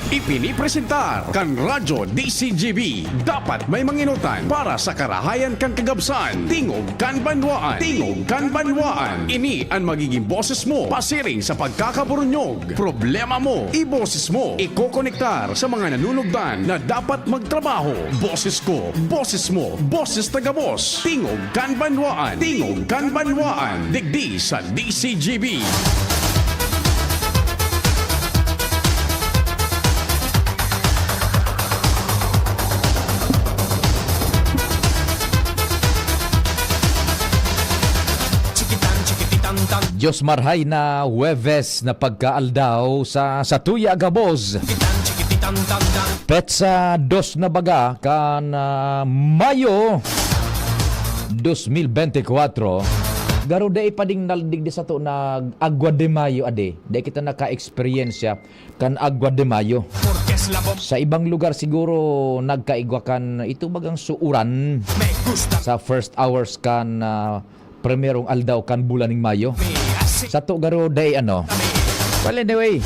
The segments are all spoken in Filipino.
Ipinipresentar kan Radyo DCGB. Dapat may manginutan para sa karahayan kan kagabsan. Tingog kan banwaan. Tingog kan banwaan. Ini ang magiging boses mo pasiring sa pagkakaburunyog. Problema mo, iboses mo. Ikokonektar sa mga nanunugdan na dapat magtrabaho. Boses ko, boses mo, boses tagabos. Tingog kan banwaan. Tingog kan banwaan. Digdi sa DCGB. Diyos marhay na Huwebes na pagkaaldaw sa Tuya Gabos. Petsa 2 na baga kan Mayo 2024. Garo day pading naldig di sa to na Agua de Mayo ade. Day kita naka-experience kan Agua de Mayo. Sa ibang lugar siguro nagkaigwa kan ito bagang suuran sa first hours kan primerong aldaw kan bulan ng Mayo. Sa to garo day ano. Well anyway,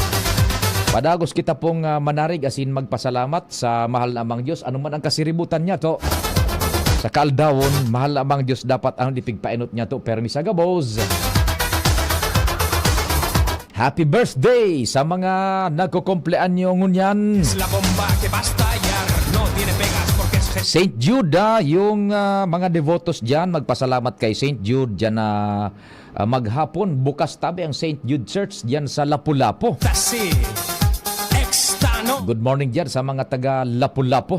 padagos kita pong manarig asin magpasalamat sa mahal na amang Diyos. Ano man ang kasiributan niya to. Sa kaaldawon, mahal na amang Diyos dapat ang dipigpainot niya to. Permisa Gabos. Happy birthday sa mga nagkukumpleanyo ngunyan. St. Jude, yung mga devotos dyan, magpasalamat kay St. Jude dyan na maghapon. Bukas tabi ang St. Jude Church dyan sa Lapu-Lapu. Good morning dyan sa mga taga Lapu-Lapu.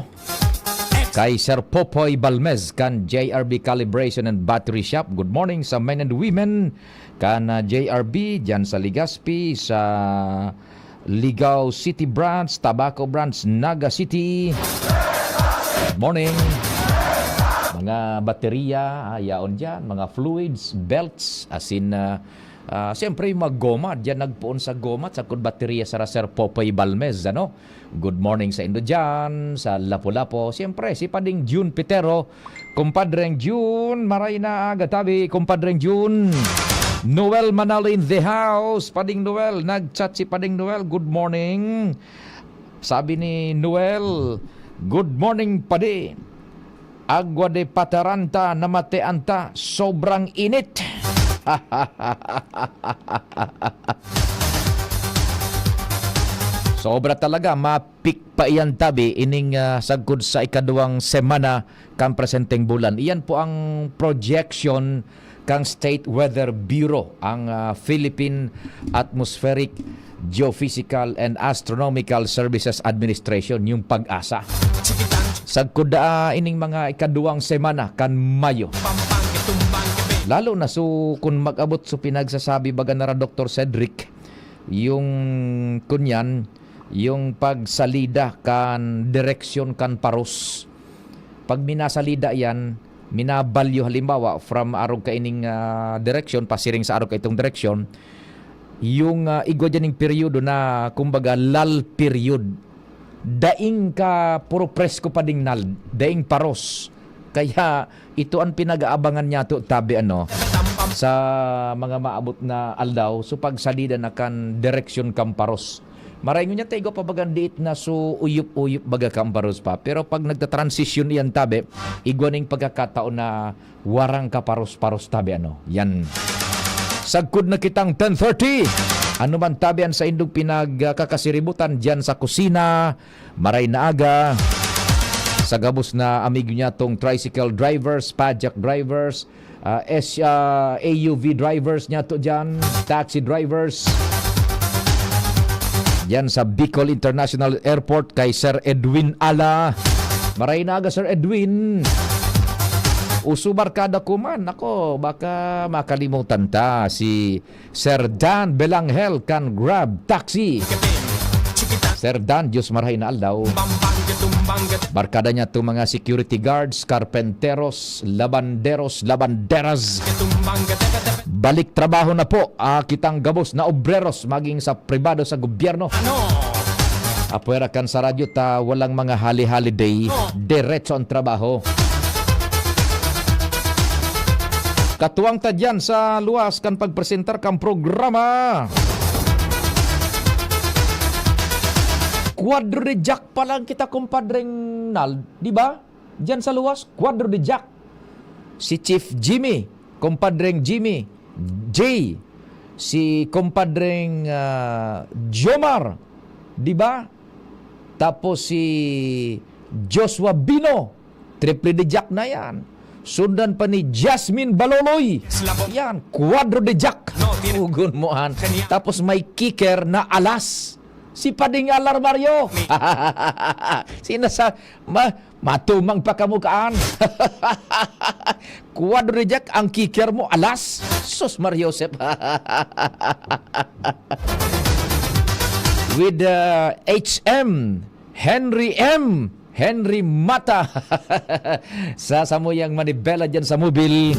Kay Sir Popoy Balmez kan JRB Calibration and Battery Shop. Good morning sa men and women kan JRB dyan sa Legazpi, sa Ligao City Branch, Tabaco Branch, Naga City. Good morning. Mga baterya, yaon dyan, mga fluids, belts, asin siyempre yung mga goma, dyan nagpuon sa goma, sa kung baterya sa Sir Popoy Balmez, ano? Good morning sa Indo dyan, sa Lapu-Lapu. Siyempre, si Pading June Pitero, kumpadreng June, maray na agatabi, kumpadreng June. Noel Manalo in the house, Pading Noel, nag-chat si Pading Noel, good morning. Sabi ni Noel, good morning, Padi. Agua de Pataranta na mateanta, sobrang init. Sobra talaga, mapik pa iyan tabi ining sagkod sa ikaduwang semana kang presenteng bulan. Iyan po ang projection kang State Weather Bureau, ang Philippine Atmospheric, Geophysical and Astronomical Services Administration, yung PAG-ASA. Sagkod ining mga ikaduwang semana kan Mayo. Lalo na so kung mag-abot so pinagsasabi baga na Dr. Cedric yung kunyan yung pagsalida kan direksyon kan paros. Pag minasalida yan, minabalyo halimbawa from arog ka ining direksyon, pasiring sa arog ka itong direksyon, yung igwa dyaning periodo na kumbaga lull period. Daing ka puro presko pa ding nal, daing paros. Kaya ito ang pinag-aabangan niya to tabi ano sa mga maabot na aldaw so pagsalida na kan direksyon kamparos. Maray niya tayo pa bagang diit na so uyup-uyup baga kamparos pa. Pero pag nagta-transition yan tabi, igwaning pagkakataon na warang kaparos-paros tabi ano. Yan. Sagkod na kitang 10:30. Ano man tabi sa indong pinagkakasiributan dyan sa kusina, maray na aga. Sa gabos na amigo niya tong tricycle drivers, pajak drivers, AUV drivers niya to dyan, taxi drivers. Yan sa Bicol International Airport kay Sir Edwin Ala. Maray na aga Sir Edwin. Uso barkada ko man. Ako, baka makalimutan ta si Sir Dan Belanghel kan Grab Taxi. Sir Dan, Diyos marhay na aldaw. Barkada niya itong mga security guards, carpenteros, labanderos, labanderas. Balik trabaho na po kitang gabos na obreros maging sa pribado sa gobyerno. Apwera kan sa radyo ta walang mga hali-holiday, diretso ang trabaho. Katuwang ta dyan sa luwas kan pagpresentar kang programa. quadro de jack pa lang kita, kumpadreng Nald. Di ba? Diyan sa luwas, quadro de jack. Si Chief Jimmy, kumpadreng Jimmy. Jay. Si kumpadreng Jomar. Di ba? Tapos si Joshua Bino. Triple de jack na yan. Sundan pa ni Jasmine Baloloy. Yan, quadro de jack. Ugon mo han. Tapos may kicker na alas. Si Pading Alar Mario. Sinasa matumang pa kamukaan. Quadro de jack ang kicker mo alas. Sus Mario Joseph. With HM Henry M. Henry Mata. Sa samuyang manibela dyan sa mobil.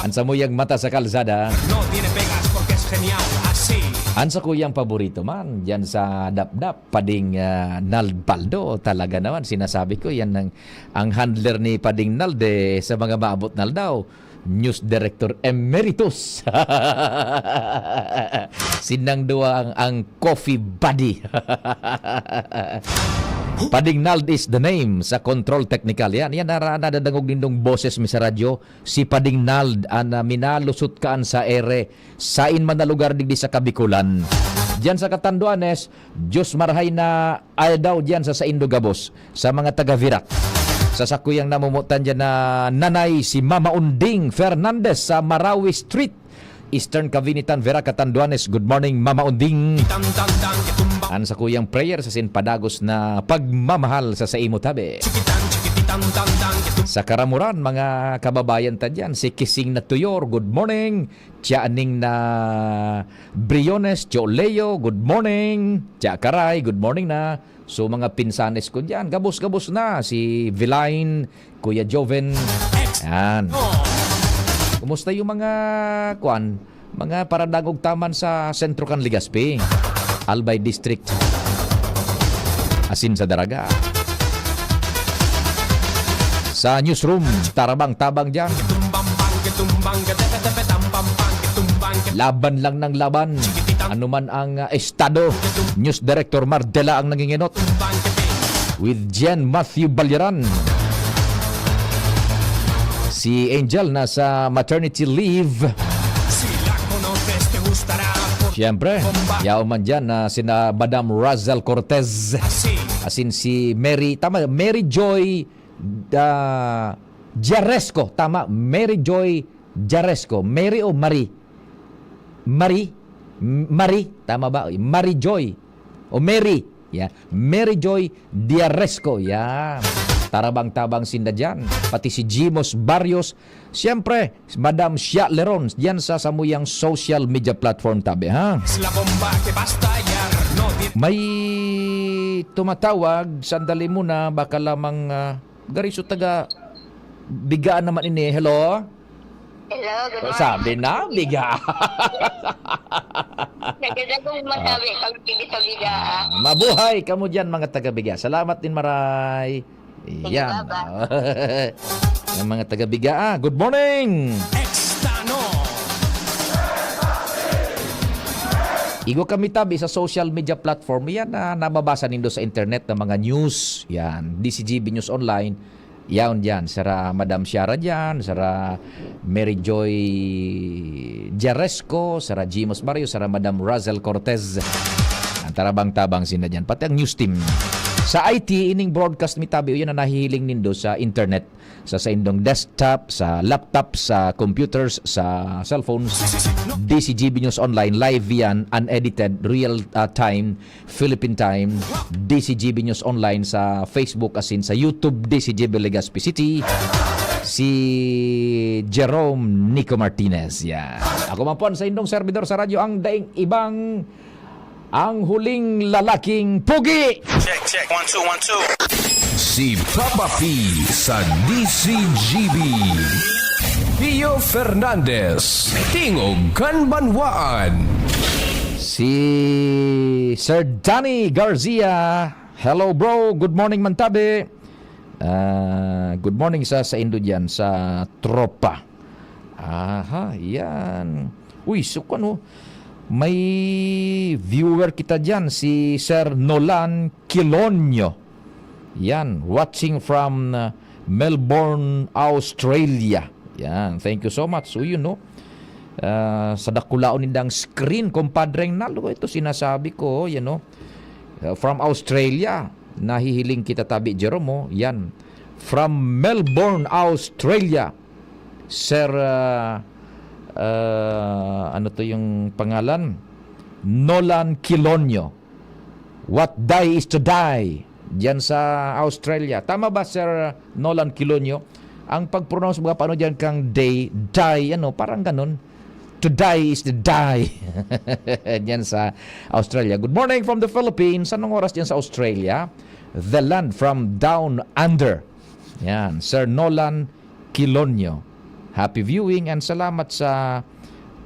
Ang samuyang mata sa kalsada. Ang sa kuyang paborito man dyan sa Dapdap, Pading Nald Paldo. Talaga naman, sinasabi ko, yan ang handler ni Pading Nald sa mga maabot Nald daw. News Director Emeritus. Sinang dua ang coffee buddy. Pading Nald is the name sa control technical. Yan nadadangog nindong boses mi sa radyo. Si Pading Nald ana minalusot kaan sa ere. Sain man na lugar digdi sa Kabikulan. Diyan sa Catanduanes, Diyos marhay na ay daw diyan sa Indogabos. Sa mga taga-Virac. Sa sakuyang namumutan dyan na nanay si Mama Unding Fernandez sa Marawi Street, Eastern Cavinitan, Vera, Catanduanes. Good morning, Mama Unding. Ang sakuyang prayer sa sinpadagos na pagmamahal sa imo tabi. Sa Karamuran, mga kababayan ta dyan, si Kising na Tuyor, good morning. Tianing na Briones, Tio Leo, good morning. Tia Karay, good morning na. So mga pinsanes ko dyan, gabos-gabos na. Si Vilain, Kuya Joven. Yan. Kumusta yung mga mga paradagog taman sa Sentro Can Legazpi, Albay District, asin sa Daraga. Sa newsroom, tarabang-tabang dyan. Laban lang ng laban. Ano man ang estado, News Director Mardela ang nanginginot. With Jen Matthew Balyaran. Si Angel nasa maternity leave. Siyempre, yaw man dyan na sina Madam Razel Cortez. Asin si Mary, tama, Mary Joy Jaresco. Tama, Mary Joy Jaresco. Mary o Marie? Marie, tama ba? Marie Joy o Mary. Yeah. Mary Joy Diaresco. Yeah. Tarabang-tabang sinda dyan. Pati si Jimos Barrios. Siyempre, Madam Shia Leron. Diyan sa samuyang social media platform tabi, ha? May tumatawag. Sandali muna. Baka lamang gariso taga bigaan naman ini. Hello? Hello, good morning. Sabi na, biga. Naganda kong masabi pag pili sa biga. Mabuhay kamo dyan mga taga-biga. Salamat din maray. Yan. Ang mga taga-biga. Good morning. Igo kami tabi sa social media platform. Yan na nababasa nindo sa internet ng mga news. Yan. DCGB News Online. Yaon dyan, sara Madam Ciara dyan, sara Mary Joy Jaresco, sara Jimos Barrio, sara Madam Razel Cortez. Ang tarabang-tabang sila dyan. Pati ang news team. Sa IT, ining broadcast mi tabi, yun na nahihiling nindo sa internet, sa indong desktop, sa laptop, sa computers, sa cellphones. DCGB News Online, live yan, unedited, real-time, Philippine time. DCGB News Online sa Facebook as in sa YouTube, DCGB Legazpi City. Si Jerome Nico Martinez. Yan. Ako man po sa indong servidor sa radyo, ang daing ibang ang huling lalaking pugi. Check, 1, 2, 1, 2. Si Papa P sa DCGB. Pio Fernandez, Tingog Kanbanwaan. Si Sir Danny Garcia. Hello bro, good morning Mantabe. Good morning sa Indo dyan, sa tropa. Aha, yan. Uy, sukan oh. May viewer kita dyan, si Sir Nolan Quilonio. Yan, watching from Melbourne, Australia. Yan, thank you so much. So yun, no? Sa dakulaon nindang screen, kumpadreng nalo. Ito sinasabi ko, yan, no? From Australia, nahihiling kita tabi, Jerome, yan. From Melbourne, Australia, Sir, ano to yung pangalan? Nolan Quilonio. What die is to die. Diyan sa Australia. Tama ba, Sir Nolan Quilonio? Ang pag-pronounce mga paano dyan kang day, die, ano, parang ganun. To die is to die. Diyan sa Australia. Good morning from the Philippines. Anong oras diyan sa Australia? The land from down under. Yan, Sir Nolan Quilonio. Happy viewing and salamat sa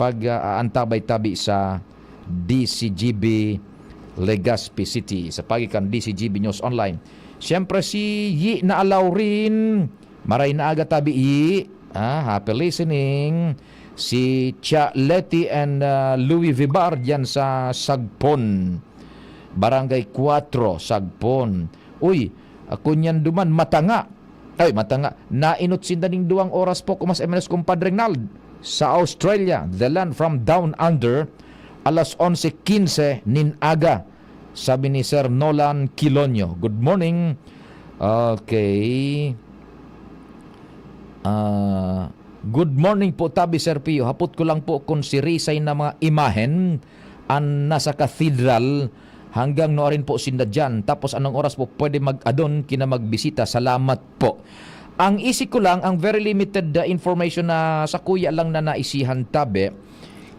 pag-aantabay-tabi sa DCGB Legazpi City sa pagikan DCGB News Online. Siyempre si Yi na alaw rin. Maray na aga tabi Yi. Happy listening. Si Cha Leti and Louis Vibar dyan sa Sagpon. Barangay 4, Sagpon. Uy, ako niyan duman matanga. Ay, matanga. Nainot sindaning 2 oras po kumas MNS kumpadreng Nald sa Australia, the land from down under, alas 11:15 nin aga. Sabi ni Sir Nolan Quilonio. Good morning. Okay. Good morning po tabi Sir Pio. Hapot ko lang po kung si Risay na mga imahen ang nasa cathedral hanggang noorin po sinda dyan. Tapos anong oras po pwede mag-adon kina magbisita. Salamat po. Ang isip ko lang, ang very limited information na sa kuya lang na naisihan tabi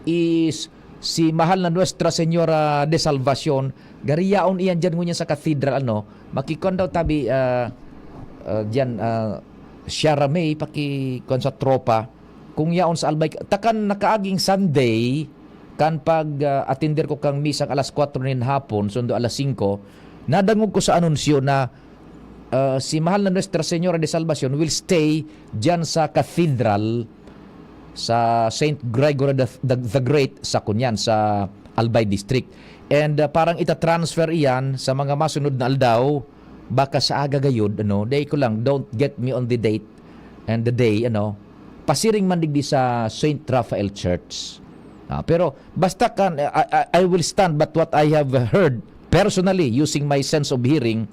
is si mahal na Nuestra Señora de Salvacion. Gariyaon iyan dyan ngunya sa cathedral. Makikon daw tabi dyan Sierra May pakikon sa tropa. Kung yaon sa Albay. Takan nakaaging Sunday kan pag attender ko kang misang alas 4 nin hapon, sundo alas 5, nadangog ko sa anunsyo na si mahal na Nuestra Señora de Salvacion will stay dyan sa cathedral sa St. Gregory the Great sa Kunyan, sa Albay District. And parang ita-transfer iyan sa mga masunod na aldaw, baka sa aga gayud, day ko lang, don't get me on the date and the day, pasiring man digdi sa St. Raphael Church. Pero basta kan I will stand but what I have heard personally using my sense of hearing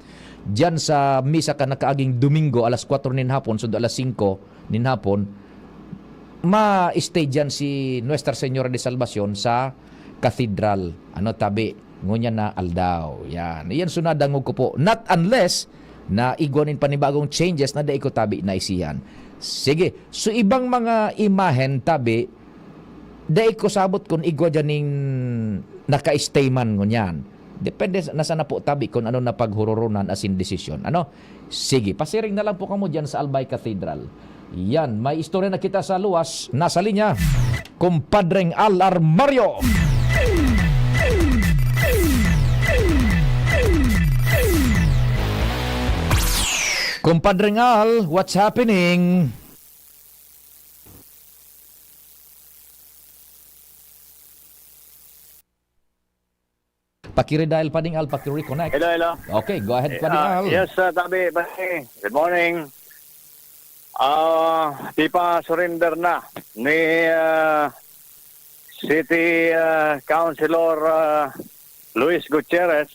diyan sa misa ka nakaaging Domingo alas 4 nin hapon sundo alas 5 nin hapon ma-stay diyan si Nuestra Señora de Salvacion sa cathedral tabi ngunya na aldaw. Yan sunadangog ko po, not unless na igwanin panibagong changes na dai ko tabi na isihan. Sige, so ibang mga imahen tabi dahil ko sabot kung igwa dyaning naka-stay man ngunyan. Depende na sana po tabi kung ano na paghururunan as in decision. Sige, pasiring na lang po kamo dyan sa Albay Cathedral. Yan, may istorya na kita sa luwas. Nasa linya, Kumpadreng Al Armario. Kumpadreng Al, what's happening? Pakiri-dial Pading Al, pakiri-connect. Hello. Okay, go ahead Pading Al. Yes, tabi. Good morning. Di pa surrender na ni City Councilor Luis Gutierrez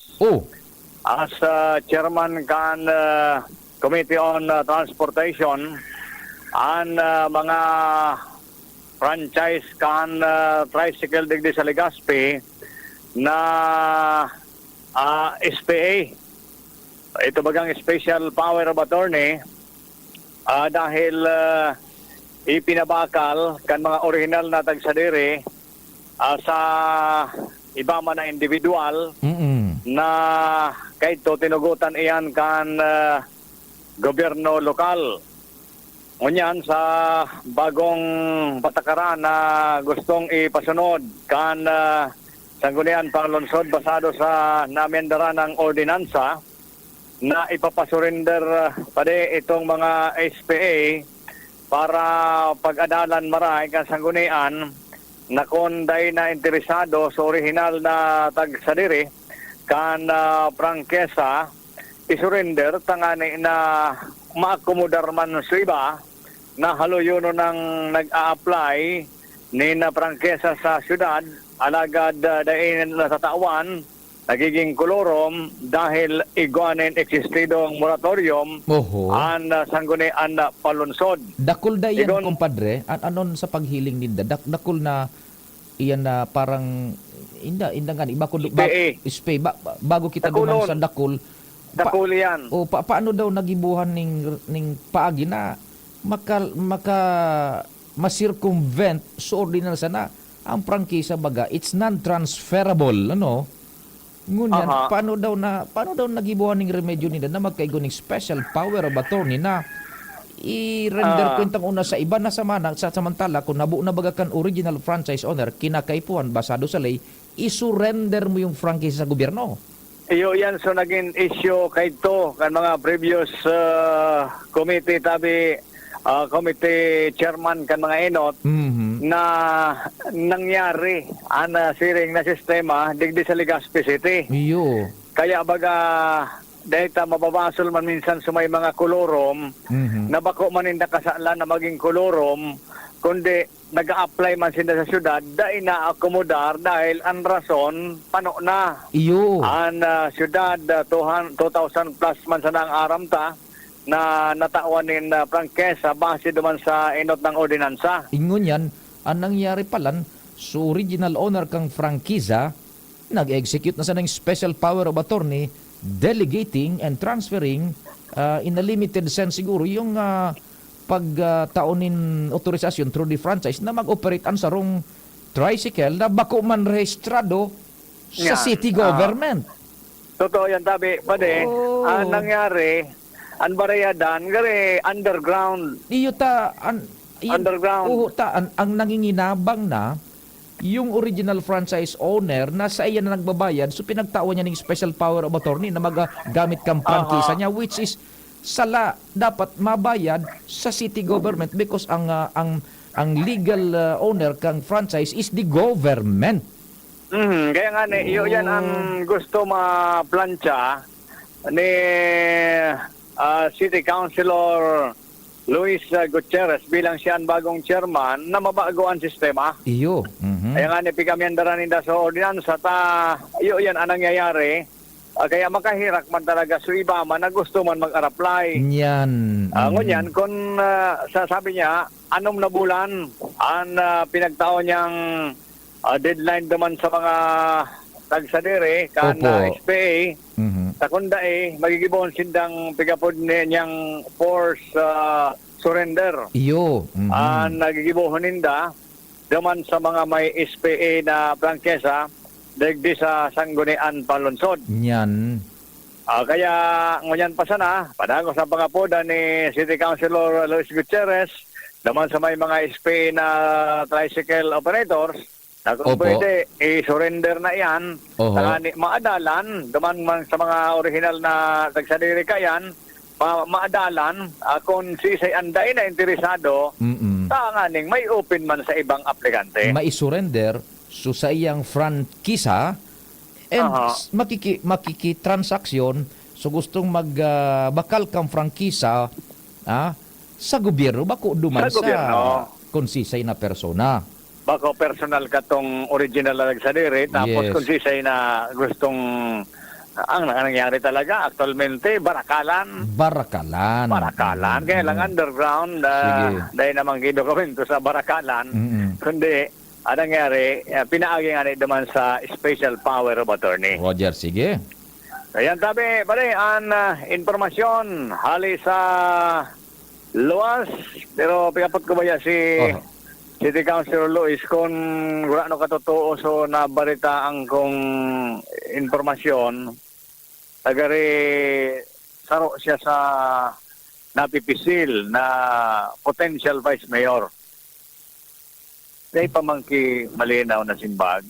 as chairman kan Committee on Transportation ang mga franchise kan tricycle digdi sa Legazpi na SPA. Ito bagang special power of attorney dahil ipinabakal kan mga original na tagsadiri sa iba man na individual na kahit to tinugutan iyan kan gobyerno lokal. Ngunyan sa bagong patakaran na gustong ipasunod kan sanggunian panglungsod basado sa namendara ng ordinansa na ipapasurrender pade itong mga SPA para pag-adalan maray kan sanggunian na kung day na interesado sa original na tagsadiri kan prangkesa isurrender tangani na maakomodar man sa iba na haluyono ng nag-a-apply ni na prangkesa sa syudad alagad dahin natatawan nagiging kolorom dahil iguanin eksistidong moratorium Oho. an sanggunian na palunsod. Dakul da yan, Igon- kumpadre. Anon sa paghiling ninda? Dakul na iyan na parang inda nga iba ko bago kita Dakulon. duman sa dakul. Dakuli yan. Paano daw nagibuhan ning paagi na maka ma-circumvent sa ordinal sana ang prangkisa baga it's non-transferable ano. Ngunyan, Aha. paano daw nagibuhan ning remedyo nila na magkaigo ning special power of attorney na i-render kwentang una sa iba na sa samantala kung nabuo na baga kan original franchise owner kinakaipuan basado sa lay isurrender mo yung franchise sa gobyerno. Iyo yan so naging issue kay to kan mga previous committee tabi committee chairman kan mga enot na nangyari ana siring na sistema digdi sa Legazpi City. Iyo. Kaya baga dahil mababasol man minsan sa may mga kolorom na bako man hindi kasala na maging kolorom kundi nag-a-apply man sila sa syudad dahil na-akomodar dahil ang rason pano na Iyo. ang syudad 2,000 plus man sa ang aramta na natawan ni prangkesa base duman sa inot ng ordinansa. Ingon yan, ang nangyari palan, so original owner kang franchisa, nag-execute na sa ng special power of attorney, delegating and transferring in a limited sense siguro yung pagtaonin autorisasyon through the franchise na mag-operate ang sarong tricycle na bako man rehistrado sa Yan. city government. Totoo yan tabi, pade. Oh. Ang nangyari, ang barayadan, gari underground. Iyo ta Underground. ang nanginginabang na yung original franchise owner na sa iya na nagbabayad so pinagtawan niya ng special power of attorney na magagamit kang prangkisa niya which is sala dapat mabayad sa city government because ang legal owner kang franchise is the government. Kaya nga iyo yan ang gusto ma-plancha ni City Councilor Luis Gutierrez bilang siya ang bagong chairman na mabago ang sistema. Iyo. Kaya nga ni pikamyandaran ninda sa ordinansa iyo yan ang nangyayari. Kaya makahirak man talaga sa iba man na gusto man mag-apply. Yan. Ngunyan, kung sasabi niya, anom na bulan ang pinagtao niyang deadline naman sa mga tagsadere, kan Opo. SPA, takunda magigibon sindang pigapod niyang force surrender. Iyo. Ang nagigibohon ninda, daman sa mga may SPA na prangkesa, dagdi sa sanggunian palunsod. Yan. Kaya ngunyan pa sana, padagos ang pangapoda ni City Councilor Luis Gutierrez, naman sa may mga SPA na tricycle operators, na kung Opo. pwede, i-surrender na yan. Oho. Tangani, maadalan, naman man sa mga original na tagsadiri kayan, maadalan, kung si Isay Anday na interesado, tanganing may open man sa ibang aplikante. Mai-surrender so sa iyang franchisa and Aha. makikitransaksyon so gustong bakal kang franchisa sa gobyerno bako duman Sa gobyerno. konsisay na persona. Bako personal ka tong original na nagsadiri, tapos Yes. kung sisay na gustong ang nangyayari talaga, actualmente, barakalan. Kaya lang underground, Sige. dahil namang dokumento sa barakalan, kundi, ang nangyari, pinaagi nga naman sa special power of attorney. Roger, sige. Ayan tabi, pare, ang informasyon, hali sa luwas, pero pigapot ko ba yan si City Councilor Luis kung ano katotoo so nabaritaan kong informasyon, tagari saro siya sa napipisil na potential vice mayor. Dahil pamangki malinaw na simbag.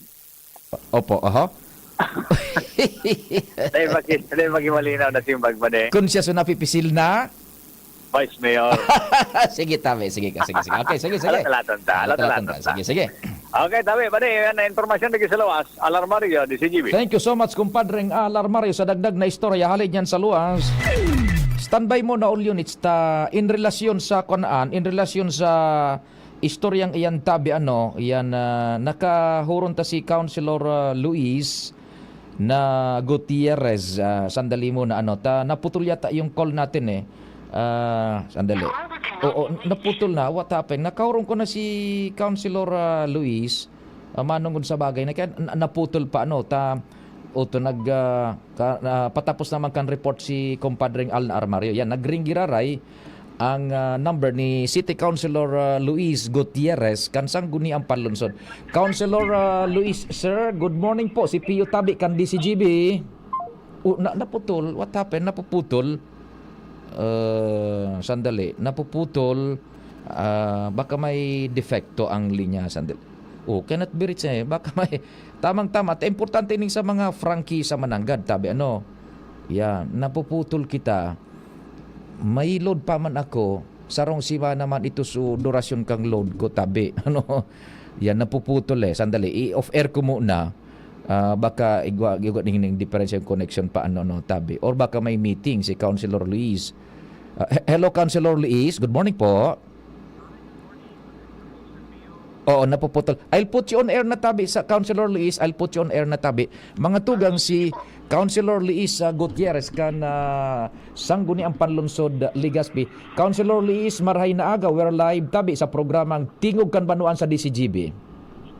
Opo, aha. Dahil malinaw na simbag ba de? Kung siya so napipisil na Vice Mayor. sige tabi, sige. Okay, sige. Alat-alatan ta. Sige. Okay, tabi, pwede, yan na informasyon lagi sa luwas. Alarmario, DCGB. Thank you so much, kumpadreng Alarmario, sa dagdag na istorya halid yan sa luwas. Standby mo na all units in relasyon sa istoryang iyan tabi nakahuron ta si Councilor Luis na Gutierrez. Sandali mo na naputol yata yung call natin sandali. Oo, naputol na. What happened? Nakahuron ko na si Councilor Luis. Manungod sa bagay naputol pa patapos naman kan report si kumpadreng Al Armario. Yan, nagring giraray ang number ni City Councilor Luis Gutierrez kansang guni ang panlunsod. Councilor Luis, sir, good morning po. Si Pio Tabi kan DCGB. Naputol. What happened? Napuputol. Sandali. Napuputol. Baka may defecto ang linya. Sandali. Cannot be reached baka may tamang-tama. Importante ning sa mga frankie sa Mananggad, tabi yan, napuputol kita. May load pa man ako, sarong siba naman ito su durasyon kang load ko, tabi. Yan, napuputol Sandali, i-off air ko muna. Baka igwa ning differential connection pa tabi. Or baka may meeting si Councilor Luis. Hello, Councilor Luis. Good morning po. Oo, napuputol. I'll put you on air na tabi sa Councilor Luis. I'll put you on air na tabi. Mga tugang si Councilor Luis Gutierrez kan sangguni ang panlunsod Legazpi. Councilor Luis, marahay na aga. We're live tabi sa programang Tingog kan Banuan sa DCGB.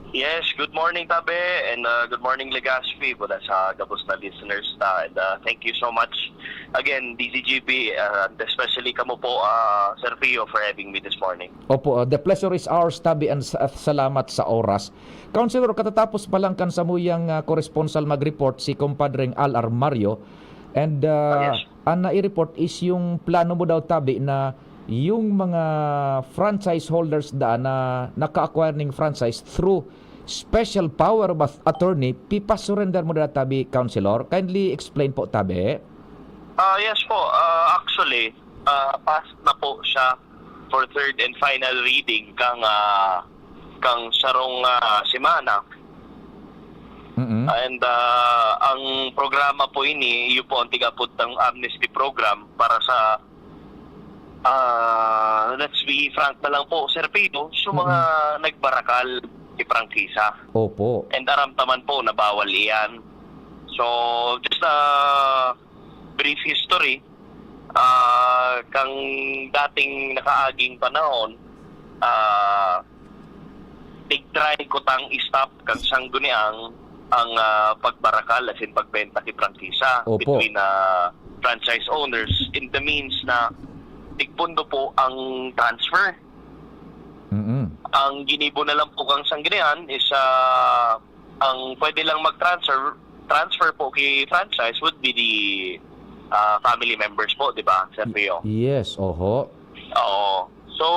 Yes, good morning Tabe and good morning Legazpi mula sa gabos na listeners and thank you so much again DCGB and especially kamo po Sir Pio for having me this morning. Opo, the pleasure is ours tabi and salamat sa oras. Councilor, katatapos pa lang kan sa muyang corresponsal mag-report si kumpadreng Al Armario and Yes. ang nai-report is yung plano mo daw tabi na yung mga franchise holders na naka-acquire ng franchise through special power of attorney, pipa-surrender mo na tabi, Councilor. Kindly explain po tabi. Yes po, actually passed na po siya for third and final reading kang sarong semana. And ang programa po ini, iyo po ang tigapod ng amnesty program para sa let's be frank na lang po, Sir Pino, so mga nagbarakal ni prangkisa. Opo. And aramtaman po na bawal iyan. So, just a brief history, kang dating nakaaging panahon, tig-try ko tang i-stop kang sangguniang ang pagbarakal as in pagbenta kay prangkisa between franchise owners in the means na tigpundo po ang transfer. Ang ginibo na lang po kang sanggunian is ang pwede lang mag-transfer po kay franchise would be the family members po, di ba, Sir Pio? Yes, oho. Oo. So,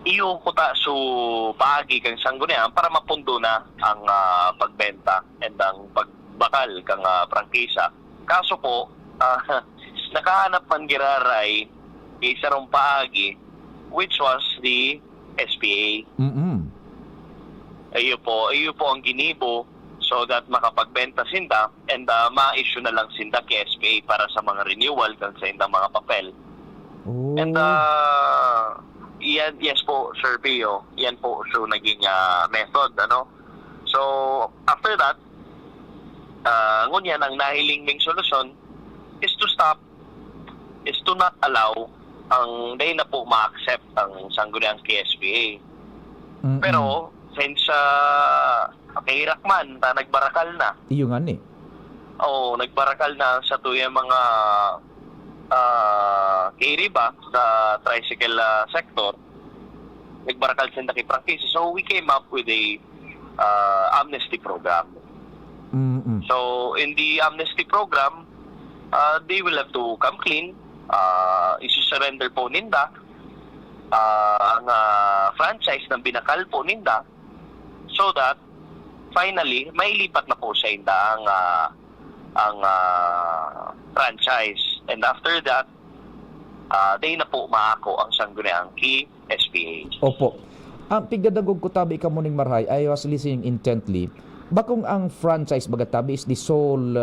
iyo ko ta so paagi kang sanggunian para mapundo na ang pagbenta and ang pagbakal kang prangkisa. Kaso po, nakahanap man giraray isa rong paagi which was the SPA. Iyo po ang ginibo so that makapagbenta sinda and ma-issue na lang sinda kay SPA para sa mga renewal kang sa indang mga papel. And yes po, Sir Pio, yan po so naging method, So after that, ngunyan ang nahiling ming solusyon is to not allow ang day na po ma-accept ang sangguniang KSPA. Pero since kahirak man nagbarakal na. Iyo nga ni. Oo, nagbarakal na sa tuyang mga kairiba sa tricycle sector. Nagbarakal sila kay prangkisa. So we came up with a amnesty program. So in the amnesty program, they will have to come clean, isi-surrender po ninda ang franchise ng binakal po ninda so that finally may lipat na po sa inda ang franchise, and after that they na po maako ang sangguniang key SPA. Opo. Ang pigadagog ko tabi ka muning marhay, I was listening intently. Bakong ang franchise baga tabi is the sole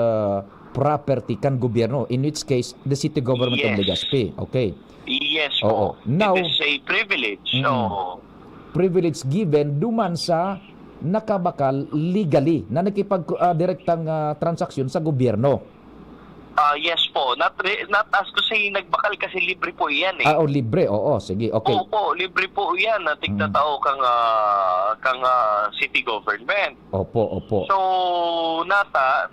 property kan gobyerno, in which case the city government of Yes. Legazpi. Okay. Yes Oo. po. Now- It is a privilege. Mm. So, Privilege given duman sa nakabakal legally na nakipag-direktang transaksyon sa gobyerno. yes po. Not as to say nagbakal kasi libre po yan eh. O libre. Oo, sige. Okay. Opo, libre po yan na tigtatao kang city government. Opo. So,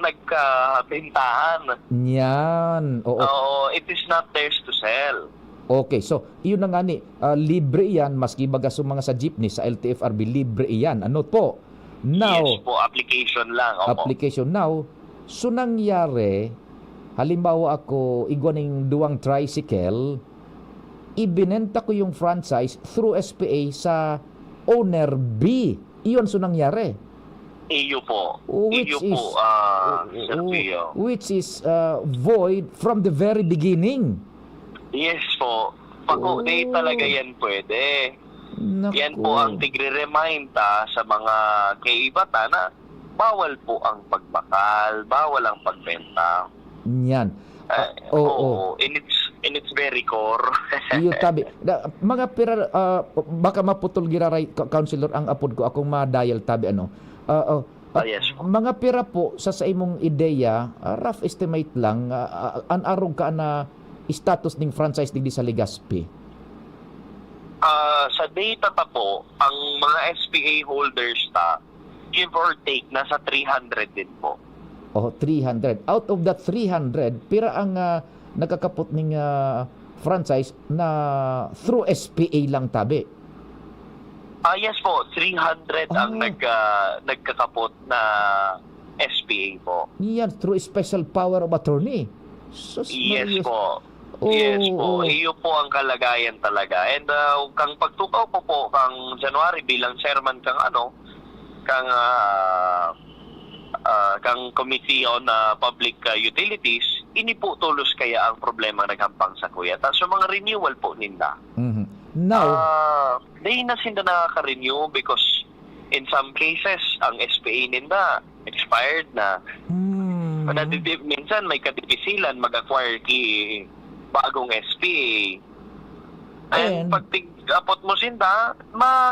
nagkabentahan. Yan. Oo. It is not theirs to sell. Okay, so yun na nga ni, libre yan, maski baga sa mga sa jeepney, sa LTFRB, libre yan. Ano po? Now, Yes po, application lang. Opo. application. Now, so nangyari, halimbawa ako, igwaning duwang tricycle, ibinenta ko yung franchise through SPA sa owner B. Iyon so nangyari. EU po. Which EU is, po, Sir Pio. which is void from the very beginning. Yes po. Pag-update talaga yan pwede. Naku. Yan po ang tigre-remind sa mga kaibata na bawal po ang pagbakal, bawal ang pagbenta. Yan. Oo. In its very core. Iyo tabi. Mga pira baka maputol giraray counselor ang apod ko akong ma-dial tabi ano. Yes po. Mga pira po sa imong ideya, rough estimate lang an arog ka na status ning franchise digdi sa Legazpi. Sa data pa po, ang mga SPA holders give or take, nasa 300 din po. 300. Out of that 300, pira ang nakakapot ning franchise na through SPA lang tabi. Yes po, 300 ang nagkakapot na SPA po. Yan through special power of attorney. Sus, Yes Marius. po. Yes po. Oo. Iyo po ang kalagayan talaga. And kang pagtukaw ko po kang January bilang chairman kang kang Committee on Public Utilities, ini po tulos kaya ang problema naghampang sa kuya. So mga renewal po ninda. Mhm. Now, Di na sila nakaka-renew because in some cases, ang SPA ninda expired na. Minsan may kadipisilan mag-acquire bagong SPA. And And- pag tig-apot mo sinda,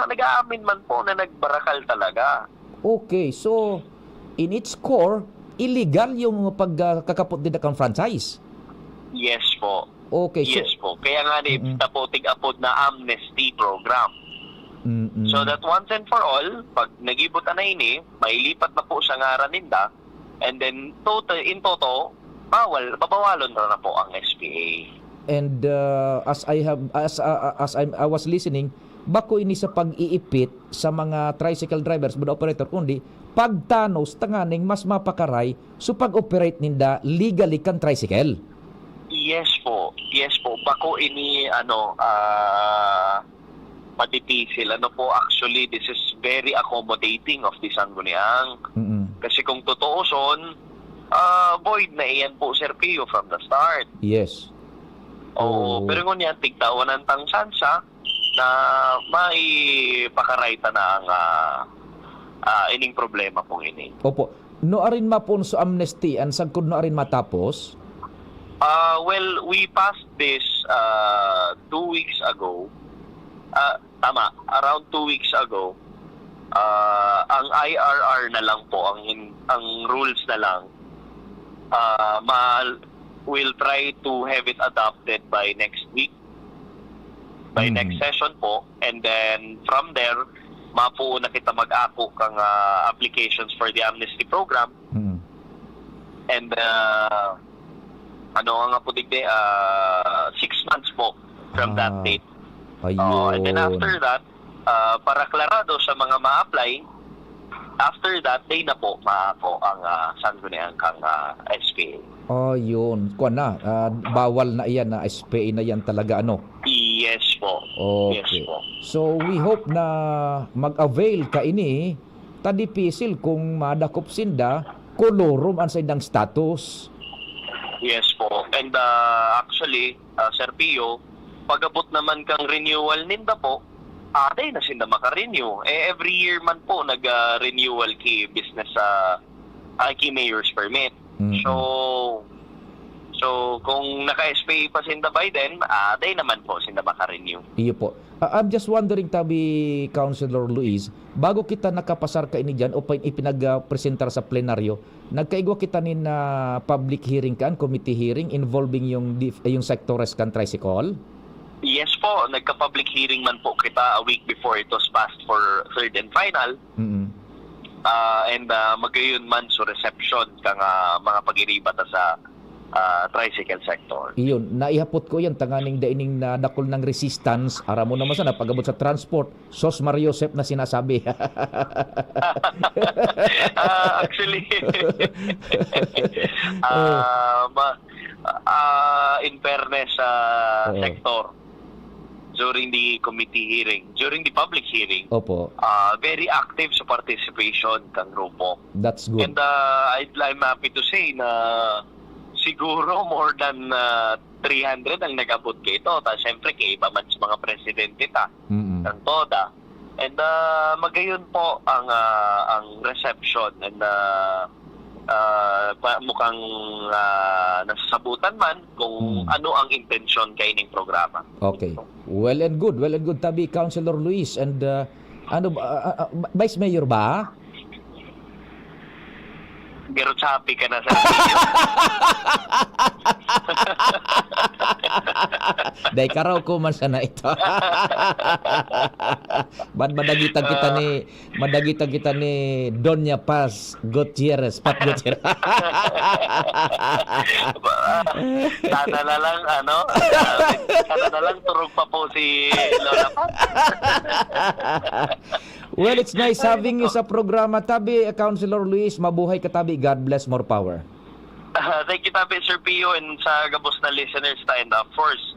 nag-aamin man po na nagbarakal talaga. okay, so in its core, illegal yung pagkakapot din ng franchise. Yes po. Okay, so Yes po. Kaya nga po tig-apot na amnesty program. So that once and for all, pag nagibot na ini, mailipat na po sa ngaran ninda, and then in toto, babawalon na po ang SPA. and as I was listening, bako ini sa pag-iipit sa mga tricycle drivers, mga operator kundi pagtanos tanganing mas mapakaray so pag-operate ninda legally kan tricycle. Yes po. Yes po. Bako ini madipisil. Actually, this is very accommodating of the Sangguniang. Kasi kung totoo son, void na iyan po, Sir Pio, from the start. Yes. Oo, pero ngun yan, tigtawan ng tangsansa na may pakarayta na ang ining problema pong ini. Opo. No arin mapon so amnesty and sagkod no arin matapos. Well, we passed this 2 weeks ago. Tama, around 2 weeks ago. Ang IRR na lang po, ang rules na lang. We'll try to have it adopted by next week. By next session po. And then from there, mapo na kita mag-ako kang applications for the amnesty program. And nga po digde 6 months po from that date. Ayun. And then after that, para klarado sa mga ma-apply, after that day na po maako ang Sangguniang kang SPA. Ayun. Kuan na, bawal na iyan na SPA na yan talaga ano. Yes po. Okay. Yes po. So we hope na mag-avail ka ini tadipisil kung madakop sinda kolorum ang sa indang status. Yes po. And actually, Sir Pio, pag-abot naman kang renewal ninda po, aday na sinda maka-renew. Every year man po nag-renewal kay business sa kay mayor's permit. So kung naka-SPA pa sinda by then, aday naman po sinda maka-renew. Iyo po. I'm just wondering, tabi Councilor Luis, bago kita nakapasar ka ini dyan o ipinag-presentar sa plenaryo, nagkaigwa kita nin public hearing kan, committee hearing involving yung sectores kan tricycle? Yes po, nagka-public hearing man po kita a week before it was passed for third and final. And magayon man so reception kang mga pag-iribata sa tricycle sector. Iyon, naihapot ko yan, tanganing daining na dakol ng resistance, ara mo naman sana, pagabot sa transport, Sos Mario Josep na sinasabi. Actually, in fairness sa sector, during the committee hearing, during the public hearing, Opo. Very active sa participation kang grupo. That's good. And I'm happy to say na siguro more than 300 ang nag-abot kay ito. Tapos syempre kay iba man sa mga presidente ng TODA. And magayon po ang reception and mukhang nasasabutan man kung ano ang intensyon kay ining programa. Okay. Well and good. Well and good, tabi Councilor Luis. And Vice Mayor ba? Pero happy ka na sa Dahil karaw ko man sana ito. Madagitan kita ni Doña Paz Gutierrez, Pat Gutierrez. Sana na lang turog pa po si Lola Paz. Well, it's nice having you sa programa, tabi Councilor Luis. Mabuhay ka, tabi. God bless, more power. Thank you, Tabi, Sir Pio, and sa gabos na listeners ta, and of course,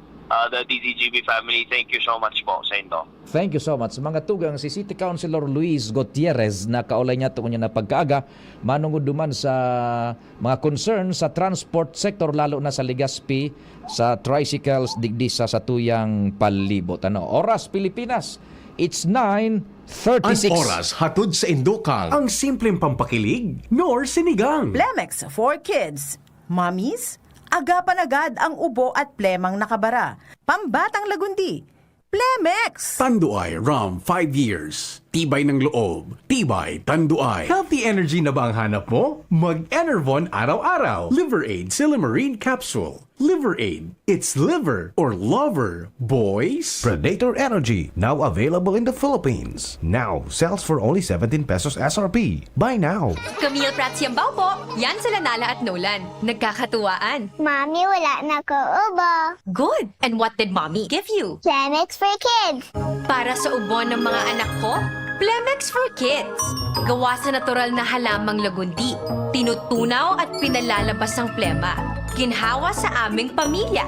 the DZGB family. Thank you so much po sa inyo. Thank you so much. Mga tugang, si City Councilor Luis Gutierrez na kaulay niya ito niya na pagkaaga, manungod duman sa mga concern sa transport sector, lalo na sa Legazpi, sa tricycles, digdi sa tuyang palibot. Oras, Pilipinas. It's 9:36. Ang oras hatod sa Indokal. Ang simpleng pampakilig, nor sinigang. Plemex for Kids. Mommies, agapan agad ang ubo at plemang nakabara. Pambatang lagundi. Plemex! Tanduay Ram 5 years. Tibay ng loob. Tibay Tanduay. Healthy energy na ba ang hanap mo? Mag-Enervon araw-araw. Liver Aid Silimarine Capsule. Liver Aid. It's liver or lover, boys. Predator Energy, now available in the Philippines. Now sells for only 17 pesos SRP. Buy now. Camille Prats Yambaw po. Yan sila Nala at Nolan. Nagkakatuwaan. Mami, wala na ko ubo. Good. And what did mommy give you? Plemex for Kids. Para sa ubo ng mga anak ko, Plemex for Kids. Gawa sa natural na halamang lagundi. Tinutunaw at pinalalabas ang plema. Ginhawa sa aming pamilya.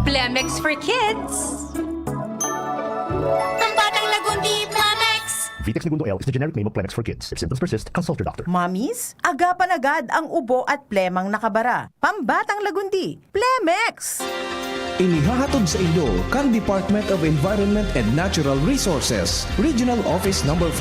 Plemex for Kids. Ang batang lagundi, Plemex! Vitex Segundo L is the generic name of Plemex for kids. If symptoms persist, consult your doctor. Mommies, agapan agad ang ubo at plemang nakabara. Pambatang lagundi. Plemex! Inihahatod sa inyo kan Department of Environment and Natural Resources, Regional Office No. 5,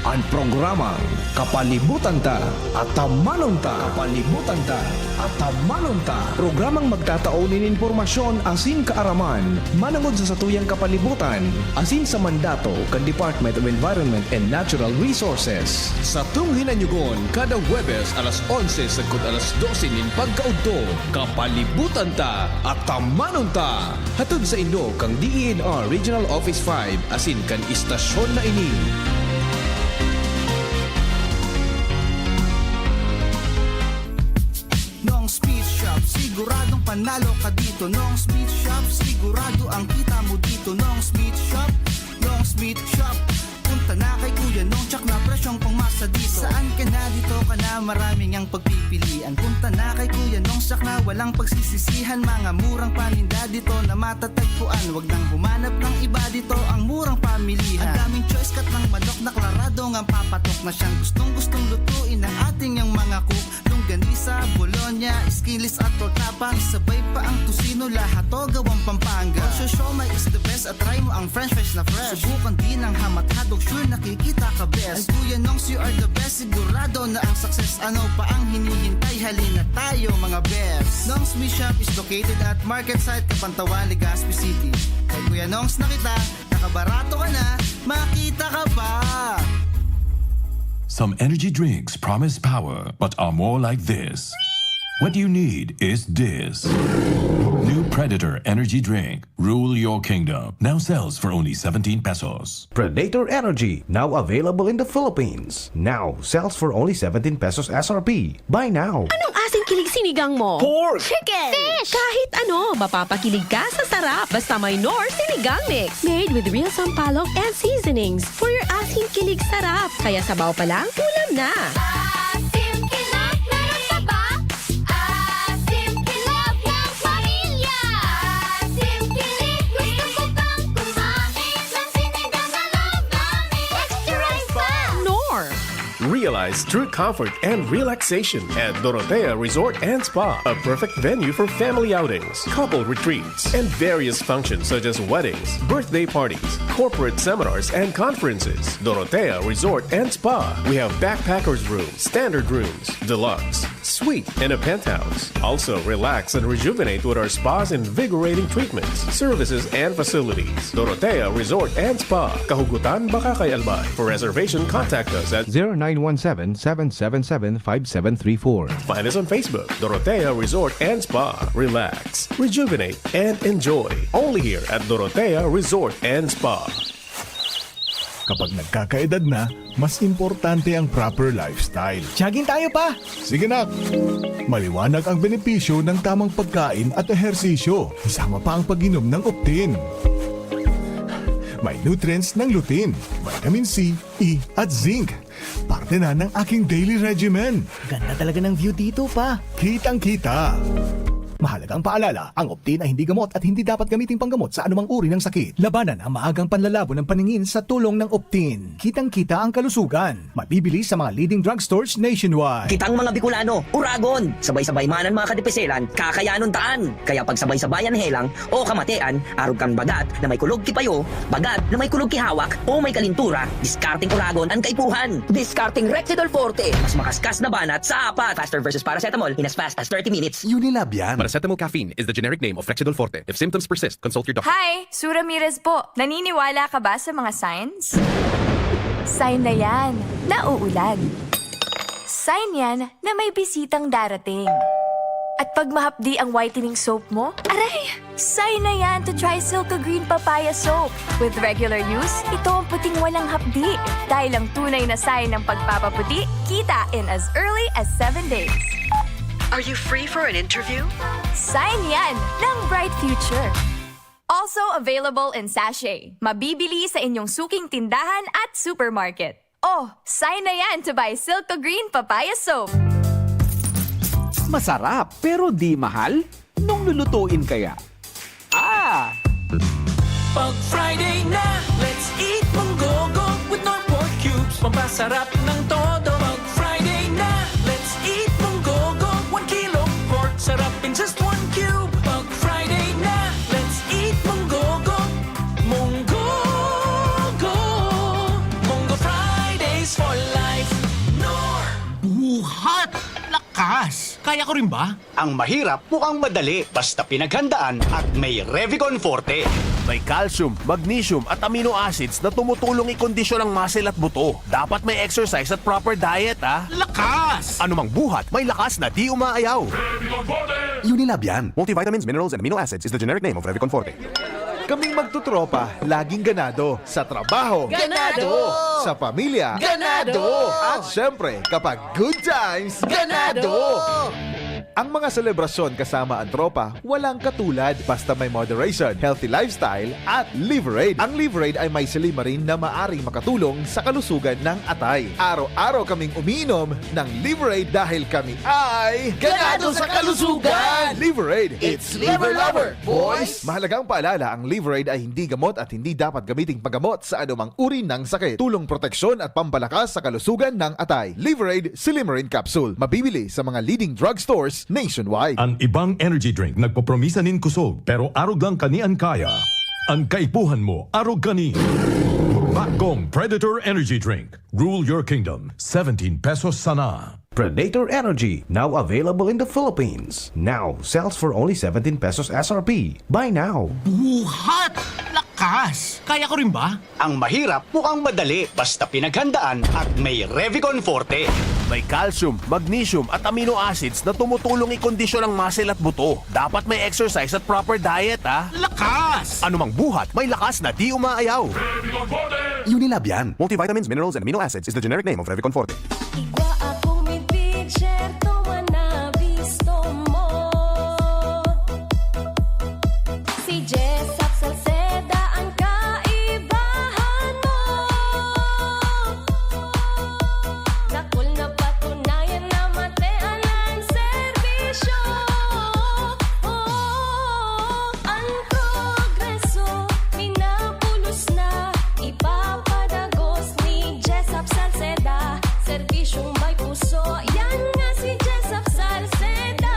ang programang Kapalibutan Ta at Tamanon Ta. Kapalibutan Ta at Tamanon Ta. Programang magtataonin informasyon asin kaaraman, manangod sa satuyang kapalibutan, asin sa mandato kan Department of Environment and Natural Resources. Sa tunghinanyugon, kada Huwebes alas 11 sagkod alas 12 nin pagkaudto, Kapalibutan Ta at Tamanon Ta. Hatod sa Indo kang DENR Regional Office 5 asin kan istasyon na ini. Nong Speed Shop, siguradong panalo ka dito. Nong Speed Shop, sigurado ang kita mo dito. Nong Speed Shop, Nong Speed Shop. Punta na kay Kuya Nong, tsak na presyong pangmasa dito. Saan ka na dito ka na, maraming ang pagpipilian. Punta na kay Kuya Nong, tsak na walang pagsisisihan. Mga murang paninda dito na matatagpuan. Wag nang humanap ng iba dito, ang murang pamilihan. Ang daming choice kat ng manok na klaradong ang papatok na siyang gustong lutuin ng ating yung mga cook. longganisa, Bologna, Isquilis at Tortapang. Sabay pa ang tusino, lahat to gawang Pampanga. Siomai is the best at try mo ang French fries na fresh. Subukan din ang hamat-hadog, sure nakikita ka best. Ay Kuya Nongs, you are the best, sigurado na ang success. Ano pa ang hinihintay, halina tayo mga best. Nongs Meat Shop is located at Market Site, Kapantawan, Legazpi City. Kay Kuya Nongs na kita, nakabarato ka na, makita ka pa. Some energy drinks promise power, but are more like this. What you need is this. New Predator Energy Drink. Rule your kingdom. Now sells for only 17 pesos. Predator Energy, now available in the Philippines. Now sells for only 17 pesos SRP. Buy now. Anong asing kilig sinigang mo? Pork! Chicken. Fish. Kahit ano, mapapakilig ka sa sarap. Basta may Knorr Sinigang Mix. Made with real sampalok and seasonings for your asing kilig sarap. Kaya sabaw pa lang, ulam na. Asim kilap, meron pa ba? Asim kilap ng pamilya. Asim kilip, gusto ko pang kumain ng sinigang na loob namin. Extra rice pa. Knorr. Realize true comfort and relaxation at Dorotea Resort and Spa, a perfect venue for family outings, couple retreats, and various functions such as weddings, birthday parties, corporate seminars, and conferences. Dorotea Resort and Spa. We have backpackers rooms, standard rooms, deluxe, suite, and a penthouse. Also, relax and rejuvenate with our spa's invigorating treatments, services, and facilities. Dorotea Resort and Spa. Kahugutan, Bakakay, Albay. For reservation, contact us at 0917-777-5734. Find us on Facebook, Dorotea Resort and Spa. Relax, rejuvenate, and enjoy. Only here at Dorotea Resort and Spa. Kapag nagkakaedad na, mas importante ang proper lifestyle. Jogging tayo pa! Sige nak! Maliwanag ang benepisyo ng tamang pagkain at ehersisyo. Isama pa ang pag-inom ng Optin. May nutrients ng lutein, vitamin C, E at zinc. Parte na ng aking daily regimen. Ganda talaga ng view dito pa. Kitang-kita. Mahalagang paalala, ang Optin ay hindi gamot at hindi dapat gamiting panggamot sa anumang uri ng sakit. Labanan ang maagang panlalabo ng paningin sa tulong ng Optin. Kitang-kita ang kalusugan. Mabibili sa mga leading drugstores nationwide. Kitang mga Bicolano, Uragon, sabay-sabay manan mga kadipeselan, kakayanon taan. Kaya pag sabay-sabayan helang o kamatean, arog kang bagat na may kulog kipayo, bagat na may kulog kihawak o may kalintura, discarding Uragon ang kaipuhan. Discarding Rexidol Forte, mas makaskas na banat sa apat. Faster versus paracetamol in as fast as 30 minutes. Unilab yan. Paracetamol caffeine is the generic name of Rexidol Forte. If symptoms persist, consult your doctor. Hi! Sue Ramirez po. Naniniwala ka ba sa mga signs? Sign na yan, na uulan. Sign yan na may bisitang darating. At pag mahapdi ang whitening soap mo, aray! Sign na yan to try Silka Green Papaya Soap. With regular use, ito ang puting walang hapdi. Dahil ang tunay na sign ng pagpapaputi, kita in as early as 7 days. Are you free for an interview? Sign yan ng Bright Future. Also available in sachet. Mabibili sa inyong suking tindahan at supermarket. Oh, sign na yan to buy Silka Green Papaya Soap. Masarap pero di mahal? Nung lulutuin kaya? Pag Friday na, let's eat monggogo with Knorr pork cubes. Pampasarap ng todo. Pag Friday na, let's eat monggogo. 1 kilo pork, sarap in just 1 cube. Pag Friday na, let's eat monggogo. Monggogo. Monggo Fridays for life. Knorr. Buhat! Lakas! Kaya ko rin ba? Ang mahirap mukhang madali basta pinaghandaan at may Revicon Forte. May calcium, magnesium at amino acids na tumutulong ikondisyon ang muscle at buto. Dapat may exercise at proper diet, ah. Lakas! Anumang buhat, may lakas na di umaayaw. Unilab yan. Multivitamins, minerals, and amino acids is the generic name of Revicon Forte. Kaming magtutropa, laging ganado. Sa trabaho, Ganado! Sa pamilya, Ganado! At syempre, kapag good times, ganado! Ang mga selebrasyon kasama ang tropa, walang katulad basta may moderation, healthy lifestyle at Liverade. Ang Liverade ay may silimarin na maaring makatulong sa kalusugan ng atay. Araw-araw kaming umiinom ng Liverade dahil kami ay Ganado sa kalusugan! Liverade, It's Liver Lover, boys! Mahalagang paalala, ang Liverade ay hindi gamot at hindi dapat gamiting paggamot sa anumang uri ng sakit. Tulong proteksyon at pampalakas sa kalusugan ng atay. Liverade Silimarin Capsule. Mabibili sa mga leading drugstores nationwide. Ang ibang energy drink nagpopromisa nin kusog pero arog lang kanian kaya. Ang kaipuhan mo, arog kani. Bakgong Predator Energy Drink. Rule your kingdom. 17 pesos sana. Predator Energy, now available in the Philippines. Now sells for only 17 pesos SRP. Buy now. Buhat! Lakas! Kaya ko rin ba? Ang mahirap mukhang madali basta pinaghandaan at may Revicon Forte. May calcium, magnesium at amino acids na tumutulong ikondisyon ang muscle at buto. Dapat may exercise at proper diet, ha? Lakas! Anumang buhat, may lakas na di umaayaw. Unilab yan. Multivitamins, minerals, and amino acids is the generic name of Revicon Forte. Si Jessup Salceda ang kaibahan mo. Nakul na patunayan na matean ang serbisyo. Ang progreso minapulos na ipapadagos ni Jessup Salceda. Serbisyong may puso, yan nga si Jessup Salceda.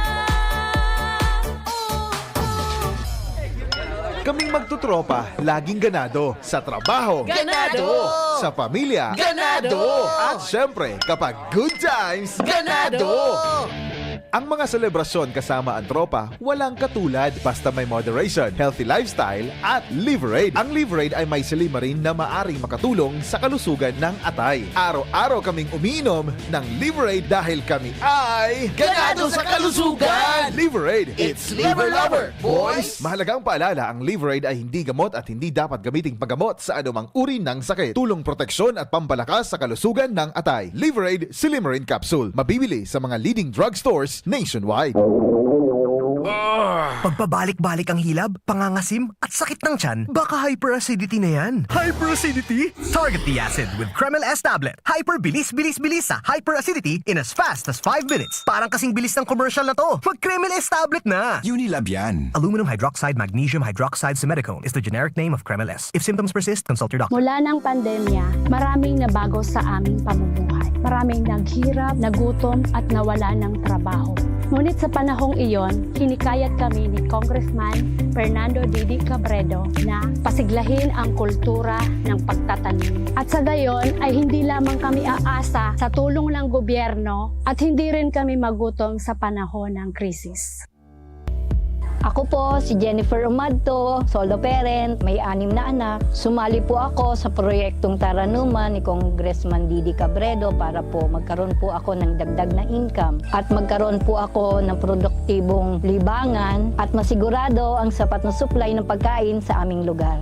Kaming magtutropa, laging ganado. Sa trabaho, Ganado! Sa pamilya, Ganado! At syempre, kapag good times, Ganado! Ang mga selebrasyon kasama ang tropa, walang katulad basta may moderation, healthy lifestyle at Liverade. Ang Liverade ay may silimarin na maaring makatulong sa kalusugan ng atay. Araw-araw kaming umiinom ng Liverade dahil kami ay Ganado sa kalusugan! Liverade, It's Liver Lover, boys! Mahalagang paalala, ang Liverade ay hindi gamot at hindi dapat gamiting paggamot sa anumang uri ng sakit. Tulong proteksyon at pampalakas sa kalusugan ng atay. Liverade Silimarin Capsule. Mabibili sa mga leading drugstores nationwide. Pagpabalik-balik ang hilab, pangangasim at sakit ng tiyan, baka hyperacidity na yan. Hyperacidity? Target the acid with Kremel S tablet. Hyper bilis sa hyperacidity in as fast as 5 minutes. Parang kasing bilis ng commercial na to. Mag Kremel S tablet na. Unilab yan. Aluminum hydroxide magnesium hydroxide simethicone is the generic name of Kremel S. If symptoms persist, consult your doctor. Mula ng pandemya, maraming nabago sa aming pamumuhay. Maraming naghirap, nagutom at nawala ng trabaho. Ngunit sa panahong iyon, hinikayat kami ni Congressman Fernando Didi Cabredo na pasiglahin ang kultura ng pagtatanim. At sa gayon ay hindi lamang kami aasa sa tulong ng gobyerno at hindi rin kami magutom sa panahon ng krisis. Ako po si Jennifer Umadto, solo parent, may 6 na anak. Sumali po ako sa proyektong Taranuman ni Congressman Didi Cabredo para po magkaroon po ako ng dagdag na income at magkaroon po ako ng produktibong libangan at masigurado ang sapat na supply ng pagkain sa aming lugar.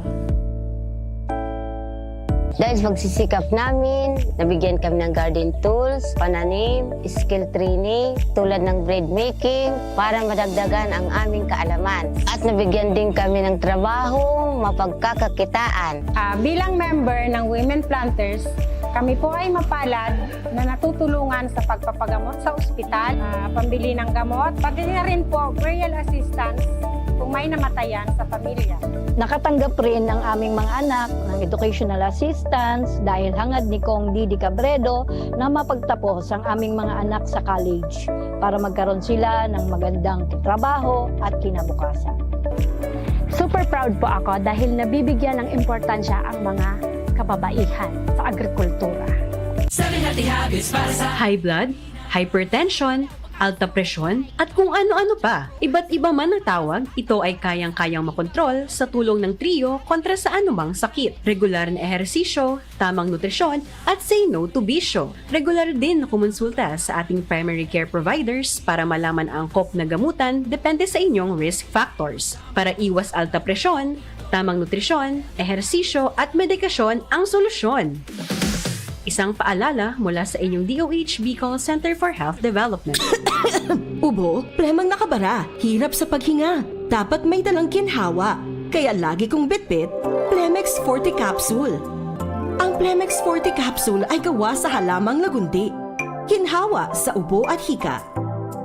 Dahil sa pagsisikap namin, nabigyan kami ng garden tools, pananim, skill training, tulad ng bread making, para madagdagan ang aming kaalaman. At nabigyan din kami ng trabaho, mapagkakakitaan. Bilang member ng Women Planters, kami po ay mapalad na natutulungan sa pagpapagamot sa ospital, pambili ng gamot, pati na rin po burial assistance kung may namatayan sa pamilya. Nakatanggap rin ang aming mga anak ng educational assistance dahil hangad ni Kong Didi Cabredo na mapagtapos ang aming mga anak sa college para magkaroon sila ng magandang trabaho at kinabukasan. Super proud po ako dahil nabibigyan ng importansya ang mga kababaihan sa agrikultura. 7 healthy habits para sa high blood, hypertension, alta presyon, at kung ano-ano pa. Iba't iba man ang tawag, ito ay kayang-kayang makontrol sa tulong ng trio kontra sa anumang sakit. Regular na ehersisyo, tamang nutrisyon, at say no to bisyo. Regular din na kumonsulta sa ating primary care providers para malaman ang angkop na gamutan depende sa inyong risk factors. Para iwas alta presyon, tamang nutrisyon, ehersisyo at medikasyon ang solusyon. Isang paalala mula sa inyong DOH Bicol Center for Health Development. Ubo, plemang nakabara, hirap sa paghinga. Dapat may dalang ginhawa. Kaya lagi kong bitbit, Plemex Forte Capsule. Ang Plemex Forte Capsule ay gawa sa halamang lagundi. Ginhawa sa ubo at hika.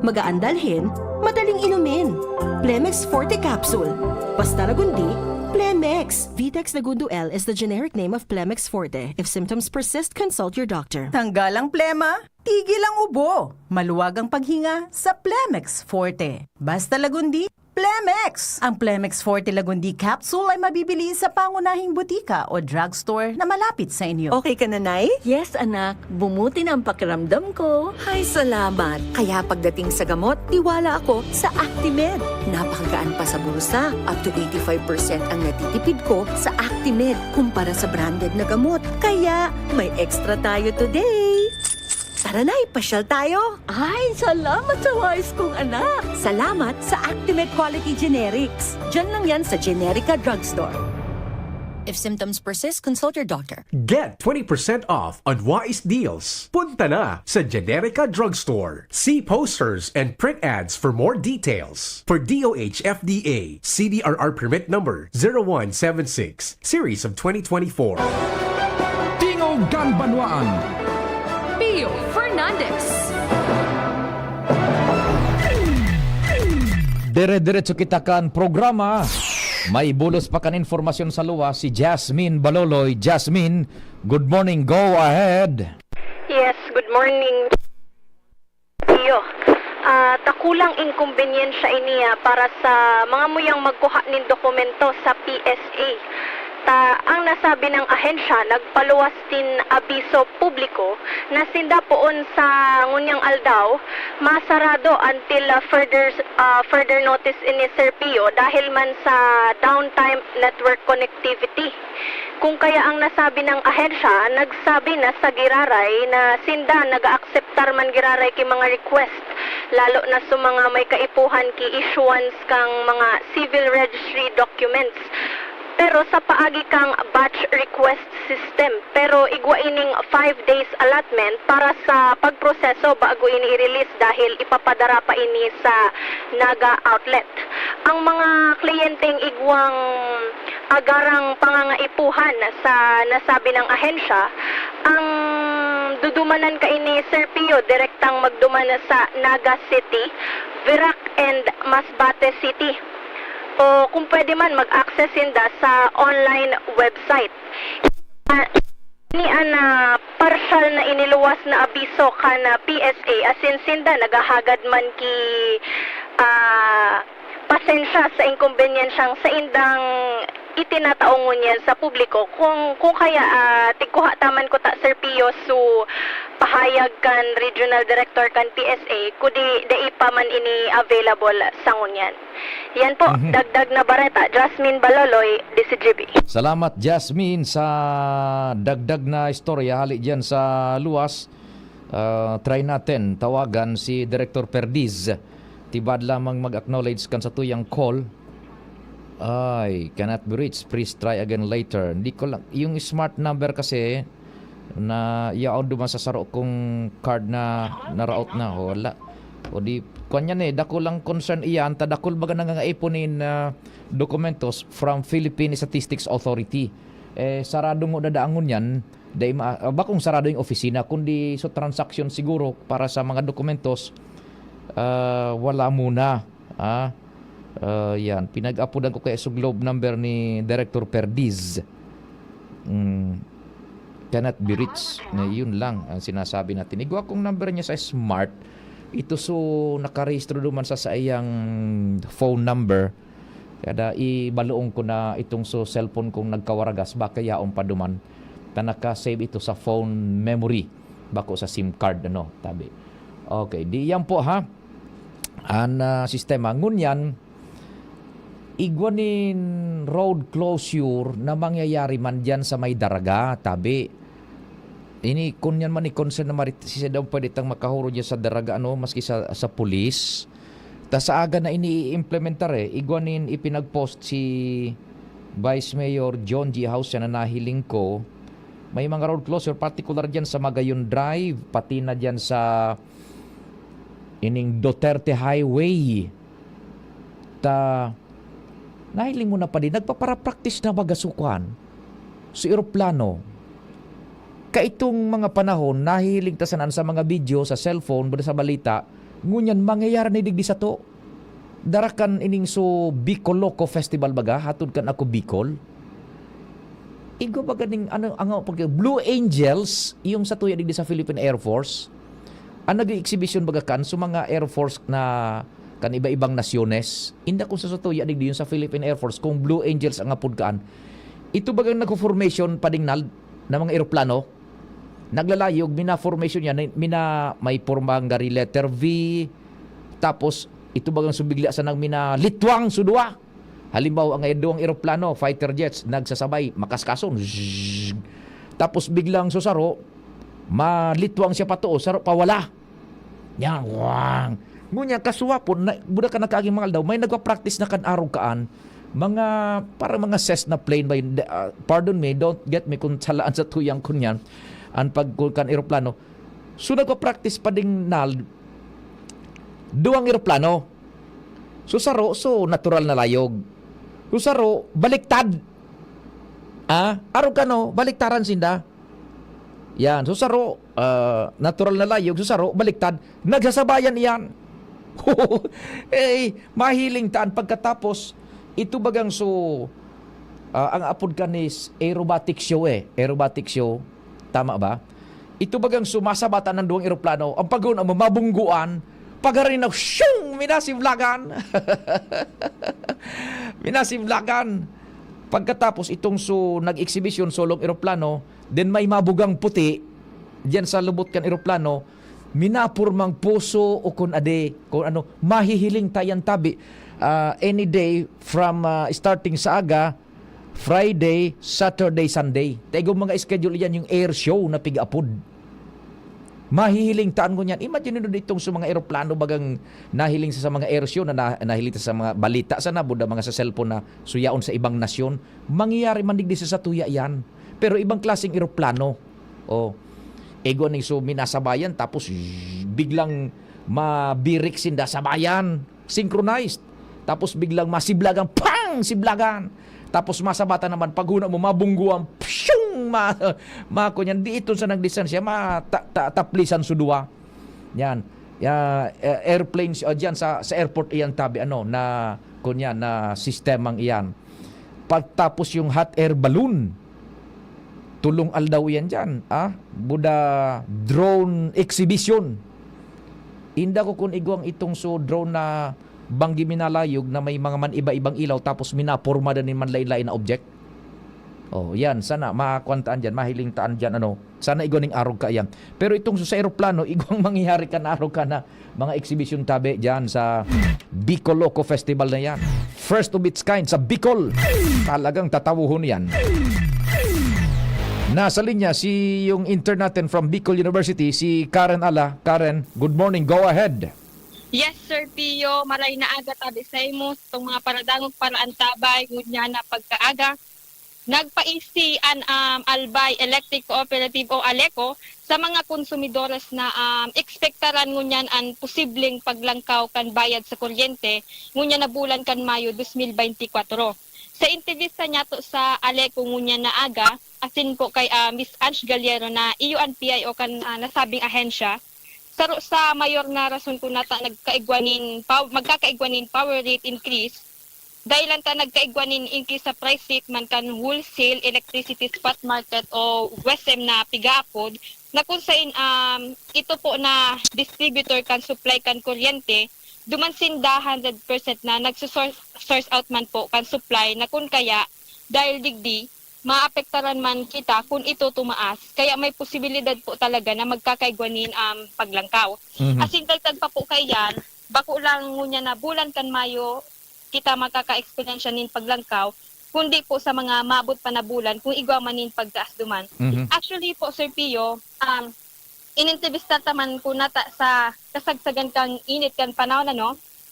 Magaan dalhin, madaling inumin. Plemex Forte Capsule. Basta lagundi, Plemex. Vitex Nagundo L is the generic name of Plemex Forte. If symptoms persist, consult your doctor. Tanggal ang plema, tigil ang ubo. Maluwag ang paghinga sa Plemex Forte. Basta lagundi, Plemex! Ang Plemex Forte Lagundi Capsule ay mabibili sa pangunahing butika o drugstore na malapit sa inyo. Okay ka na, Nay? Yes, anak. Bumuti na ang pakiramdam ko. Ay, salamat. Kaya pagdating sa gamot, tiwala ako sa Actimed. Napakagaan pa sa bulsa. Up to 85% ang natitipid ko sa Actimed kumpara sa branded na gamot. Kaya may extra tayo today. Tara na, ipasyal tayo. Ay, salamat sa wise kong anak. Salamat sa Actimed Quality Generics. Diyan lang yan sa Generica Drugstore. If symptoms persist, consult your doctor. Get 20% off on Wise Deals. Punta na sa Generica Drugstore. See posters and print ads for more details. For DOH FDA, CDRR permit number 0176, series of 2024. Tingog Ganbanwaan. Pio Fernandez. Dire-diretso kita kan programa. May bulos pa kan informasyon sa luwa si Jasmine Baloloy. Jasmine, good morning. Go ahead. Yes, good morning. Iyo. Takulang inkumbensya iniya para sa mga muyang magkuha nin dokumento sa PSA. Ang nasabi ng ahensya, nagpaluwas din abiso publiko na sinda poon sa ngunyang aldaw, masarado until further notice ini Sir Pio dahil man sa downtime network connectivity. Kung kaya ang nasabi ng ahensya, nagsabi na sa giraray na sinda nag-aacceptar man giraray ki mga request, lalo na sa mga may kaipuhan ki issuance kang mga civil registry documents. Pero sa paagi kang batch request system, pero igwa ining 5 days allotment para sa pagproseso bago ini i-release dahil ipapadara pa ini sa Naga outlet. Ang mga kliyenteng igwang agarang pangangaipuhan sa nasabi ng ahensya, ang dudumanan ka ini Sir Pio, direktang magduman sa Naga City, Virac and Masbate City. O kung pwede man mag-access inda sa online website. Niana partial na iniluwas na abiso ka na PSA asin sinda nagahagad man ki pasensya sa inkumbenyensyang sa indang itinataongon yan sa publiko kung kaya tigkuha taman ko ta Sir Pio su pahayag kan regional director kan PSA kudi dai pa man ini available sa ngunyan. Yan po, dagdag na bareta. Jasmine Baloloy, DCGB. Salamat Jasmine sa dagdag na istorya hali diyan sa luwas. Try natin tawagan si Director Perdiz. Tibad lamang mag-acknowledge kan sa tuyang call. Ay, cannot be reached. Please try again later. Hindi ko lang, yung smart number kasi na iaon duman sa saro kong card na naraot na, wala. O di, kanyan dako lang concern iyan, tadakol baga nangangaiponin dokumentos from Philippine Statistics Authority. Sarado mo dadaangon yan, bakong sarado yung opisina, kundi so transaction siguro para sa mga dokumentos, wala muna. Yan, pinag-apudan ko kay globe number ni Director Perdiz. Cannot be reached. Yun lang ang sinasabi natin. Igwa kong number niya sa smart. Ito so nakarehistro duman sa iyang phone number. Kada ibaluong ko na itong so cellphone kong nagkawaragas baka yaong pa duman. Ta naka-save ito sa phone memory bako sa SIM card tabi. Okay, di yan po ha. An sistema ngunyan igwanin road closure na mangyayari man diyan sa may daraga tabi. Ini kunyan man ni concern na si daw pwede tang makahuro diyan sa daraga maski sa pulis. Ta sa aga na ini-implementar igwanin ipinagpost si Vice Mayor John G. House na nahiling ko May mga road closure, particular dyan sa Magayon Drive, pati na dyan sa ining Duterte Highway. Nahiling mo na pa din, nagpapara-practice na magasukan sa eroplano. Kaitong mga panahon, nahiling tasanan sa mga video, sa cellphone, sa balita, ngunyan mangyayari na digdi sa to. Darakan ining so Bicol Loco Festival baga, hatod kan ako Bicol. Igo baga ning Blue Angels, yung sa tuya digdi sa Philippine Air Force. Ang nag-exhibition baga kan sa mga Air Force na kan iba-ibang nasyones. Inda kung sa tuya digdi yung sa Philippine Air Force, kung Blue Angels ang apod kaan. Ito bagang nag-formation padingnal na mga eroplano. Naglalayog, mina-formation yan, may formang gari letter V, tapos ito bagang subigla sa nang litwang sudwa. Halimbawa, ang duwang eroplano, fighter jets, nagsasabay, makaskason. Zzz. Tapos biglang susaro, malitwang siya patuo, saro pawala. Yan, wang. Ngunya, kasuwapon, buda ka nakaaging mga daw, may nagpa-practice na kan-araw kaan, para mga Cessna plane, pardon me, don't get me kung salaan sa tuyang kunyan, ang pagkulkan eroplano. So nagpa-practice pa ding duwang eroplano. So saro, natural na layog. So saro, baliktad. Araw ka no, baliktaran sinda. Yan, so saro, natural na layog. So saro, baliktad. Nagsasabayan iyan. Mahiling taan pagkatapos, ito bagang ang apod ka ni aerobatic show aerobatic show. Tama ba? Ito bagang sumasabatan ng duwang eroplano, ang pagawin ang mabungguan, pagarin na syung, minasiblagan. Minasiblagan. Pagkatapos itong nag-exhibition solong eroplano, then may mabugang puti, diyan sa lubot kan eroplano, minapurmang puso o kung mahihiling tayan tabi. Any day from starting sa aga, Friday, Saturday, Sunday. Tayo mga schedule yan yung air show na pig-apod. Mahihiling taan ko niyan. Imagine nyo ditong sa mga aeroplano bagang nahiling sa mga air show na nahiling sa mga balita sa nabuda mga sa cellphone na suyaon sa ibang nasyon. Mangyayari man digdi sa tuya yan. Pero ibang klaseng aeroplano. Ego ning minasabayan tapos biglang mabirik sinda sabayan. Synchronized. Tapos biglang masiblagan. Pang! Siblagan! Tapos masabata naman, paghuna mo, mabungguan, psyung, kunyan, di ito sa nagdesign siya, taplisan sudua. Yan. Airplanes, dyan sa airport iyan tabi, na, kunyan, na sistemang iyan. Pagtapos yung hot air balloon, tulong aldaw yan dyan, Buda drone exhibition. Inda ko kung igwang itong drone na banggi minalayog na may mga man iba-ibang ilaw tapos minaporma din man lain-lain na object. Yan, sana makakwantaan dyan, mahiling taan dyan, sana igwaning arog ka yan. Pero itong sa aeroplano, igwang mangyayari ka na arog ka na mga exhibition tabi dyan sa Bicol Loco Festival na yan. First of its kind sa Bicol. Talagang tatawuhon yan. Nasa linya yung intern natin from Bicol University, si Karen Ala. Karen, good morning, go ahead. Yes, Sir Pio, maray na aga tabi sa imo itong mga paradangog paraan tabay, ngunya na pagkaaga. Nagpaisi an Albay Electric Cooperative o ALECO sa mga konsumidores na ekspektaran ngunyan an posibleng paglangkaw kan bayad sa kuryente ngunya na bulan kan Mayo 2024. Sa intervista niya to sa ALECO ngunya na aga, asin po kay Miss Ange Galiero na EUNPI o kan nasabing ahensya, saro sa mayor na rason kung nata magkakaigwanin power rate increase, dahil lang ta nagkaigwanin increase sa price rate man kan wholesale electricity spot market o WESM na pigaapod, na kung sain ito po na distributor kan supply kan kuryente, dumansin 100% na nagsusource out man po kan supply na kung kaya dahil digdi, maapektaran man kita kung ito tumaas. Kaya may posibilidad po talaga na magkakaigwanin paglangkaw. Asin dagdag pa po kayan, bako lang ngunya na bulan kan Mayo, kita magkaka-experience nin paglangkaw, kundi po sa mga mabot pa na bulan kung igwa manin pagtaas duman. Actually po, Sir Pio, inintervista taman ko nata sa kasagsagan kang init kan panahon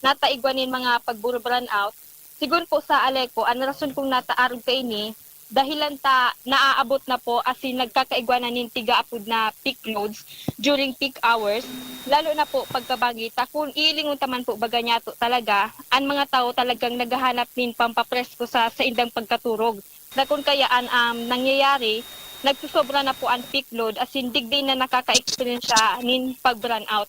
nata igwanin mga pagburo burn out. Siguro po sa ALECO, ang rason kung nata arog ka ini, dahilan ta naaabot na po as in nagkakaigwanan nin tigaapod na peak loads during peak hours, lalo na po pagkabagita. Kung ilingon taman po baga niya to talaga, ang mga tao talagang naghahanap nin pampapresko sa indang pagkaturog. Na kung kayaan nangyayari, nagsusobra na po ang peak load as in digday na nakaka-experience siya nin pag-burn out.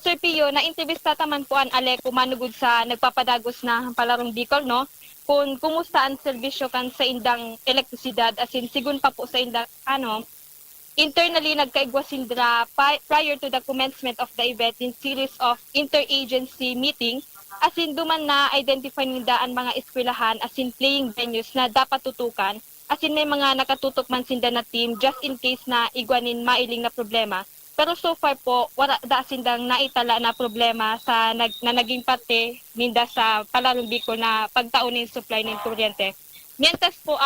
Sir Pio, na-intervista taman po ang Aleco manugod sa nagpapadagos na palarong Bicol, no? Kung kumusta ang serbisyo kan sa indang elektrisidad, as in sigun pa po sa indang, internally nagkaigwa sindra prior to the commencement of the event in series of interagency meeting, as in duman na identify nila ang mga eskwelahan, as in playing venues na dapat tutukan, as in may mga nakatutok man sinda na team just in case na igwanin mailing na problema. Pero so far po, wala da sindang naitala na problema sa na naging parte ninda sa Palarong Bicol na pagtaunin supply ng kuryente. Mientras po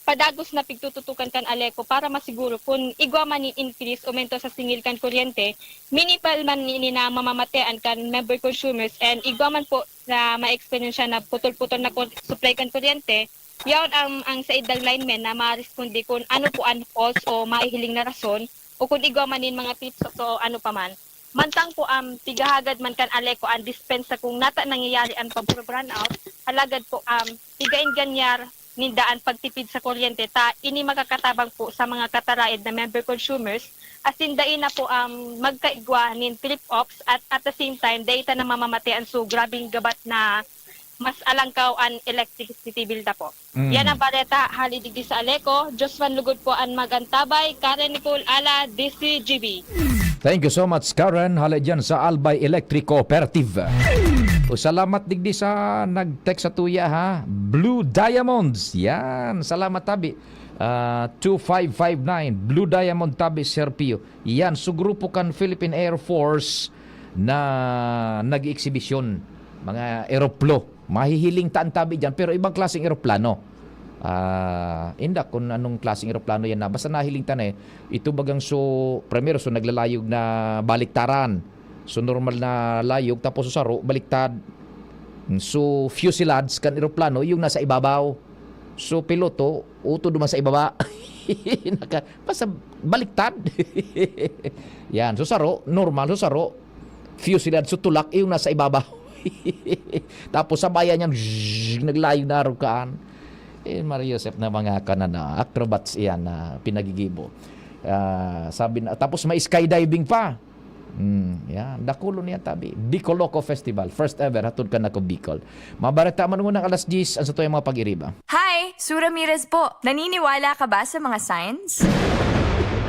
padagos na pigtututukan kan Aleco para masiguro kung igwa man ni increase aumento sa singil kan kuryente, minimal man ni na mamamatean kan member consumers and igwa man po na ma-experience na putol-putol na supply kan kuryente, yaon ang sa idang linemen na ma-responde kung ano po ang cause o maihiling na rason, o kung igwa manin mga tips o ano pa man. Mantang po tigahagad man kan Aleco ang dispensa kung nata nangyayari ang pag-burn out, halagad po tigain ganyar nindaan pagtipid sa kuryente ta ini makakatabang po sa mga kataraid na member consumers, as in dain na po magkaigwa nin flip ops at the same time data na mamamatean so grabing gabat na mas alangkaw ang electricity bill na po. Yan ang baleta halidigdi sa Aleco. Josvan Lugod po ang magantabay. Karen Nicole Ala, DCGB. Thank you so much, Karen. Hala dyan sa Albay Electric Cooperative. O, salamat digdi sa nag-text sa tuya, ha? Blue Diamonds. Yan. Salamat, tabi. 2559. Blue Diamond, tabi, Serpio. Yan. So, grupo kan Philippine Air Force na nag-exhibition. Mga aeroplo. Mahihiling taan tabi dyan. Pero ibang klaseng aeroplano. Indak kung anong klaseng aeroplano yan na. Basta nahiling tan ito bagang primero naglalayog na baliktaran. So normal na layog tapos saro baliktad. So fuselage kan aeroplano yung nasa ibabaw. So piloto uto duman sa ibaba. Basta baliktad. Yan, so saro normal so saro fuselage so tulak yung nasa ibabaw. Tapos sabayan niyan naglayog na arukaan. Maria Joseph na mga kanana acrobats iyan na pinagigibo. Sabi na, tapos may skydiving pa. Yan, dakulo niya tabi. Bicoloco Festival, first ever hatod ka na ko Bicol. Mabarata man ng alas 10 ang sa tuyang mga pag-iriba. Hi, Sue Ramirez po. Naniniwala ka ba sa mga signs?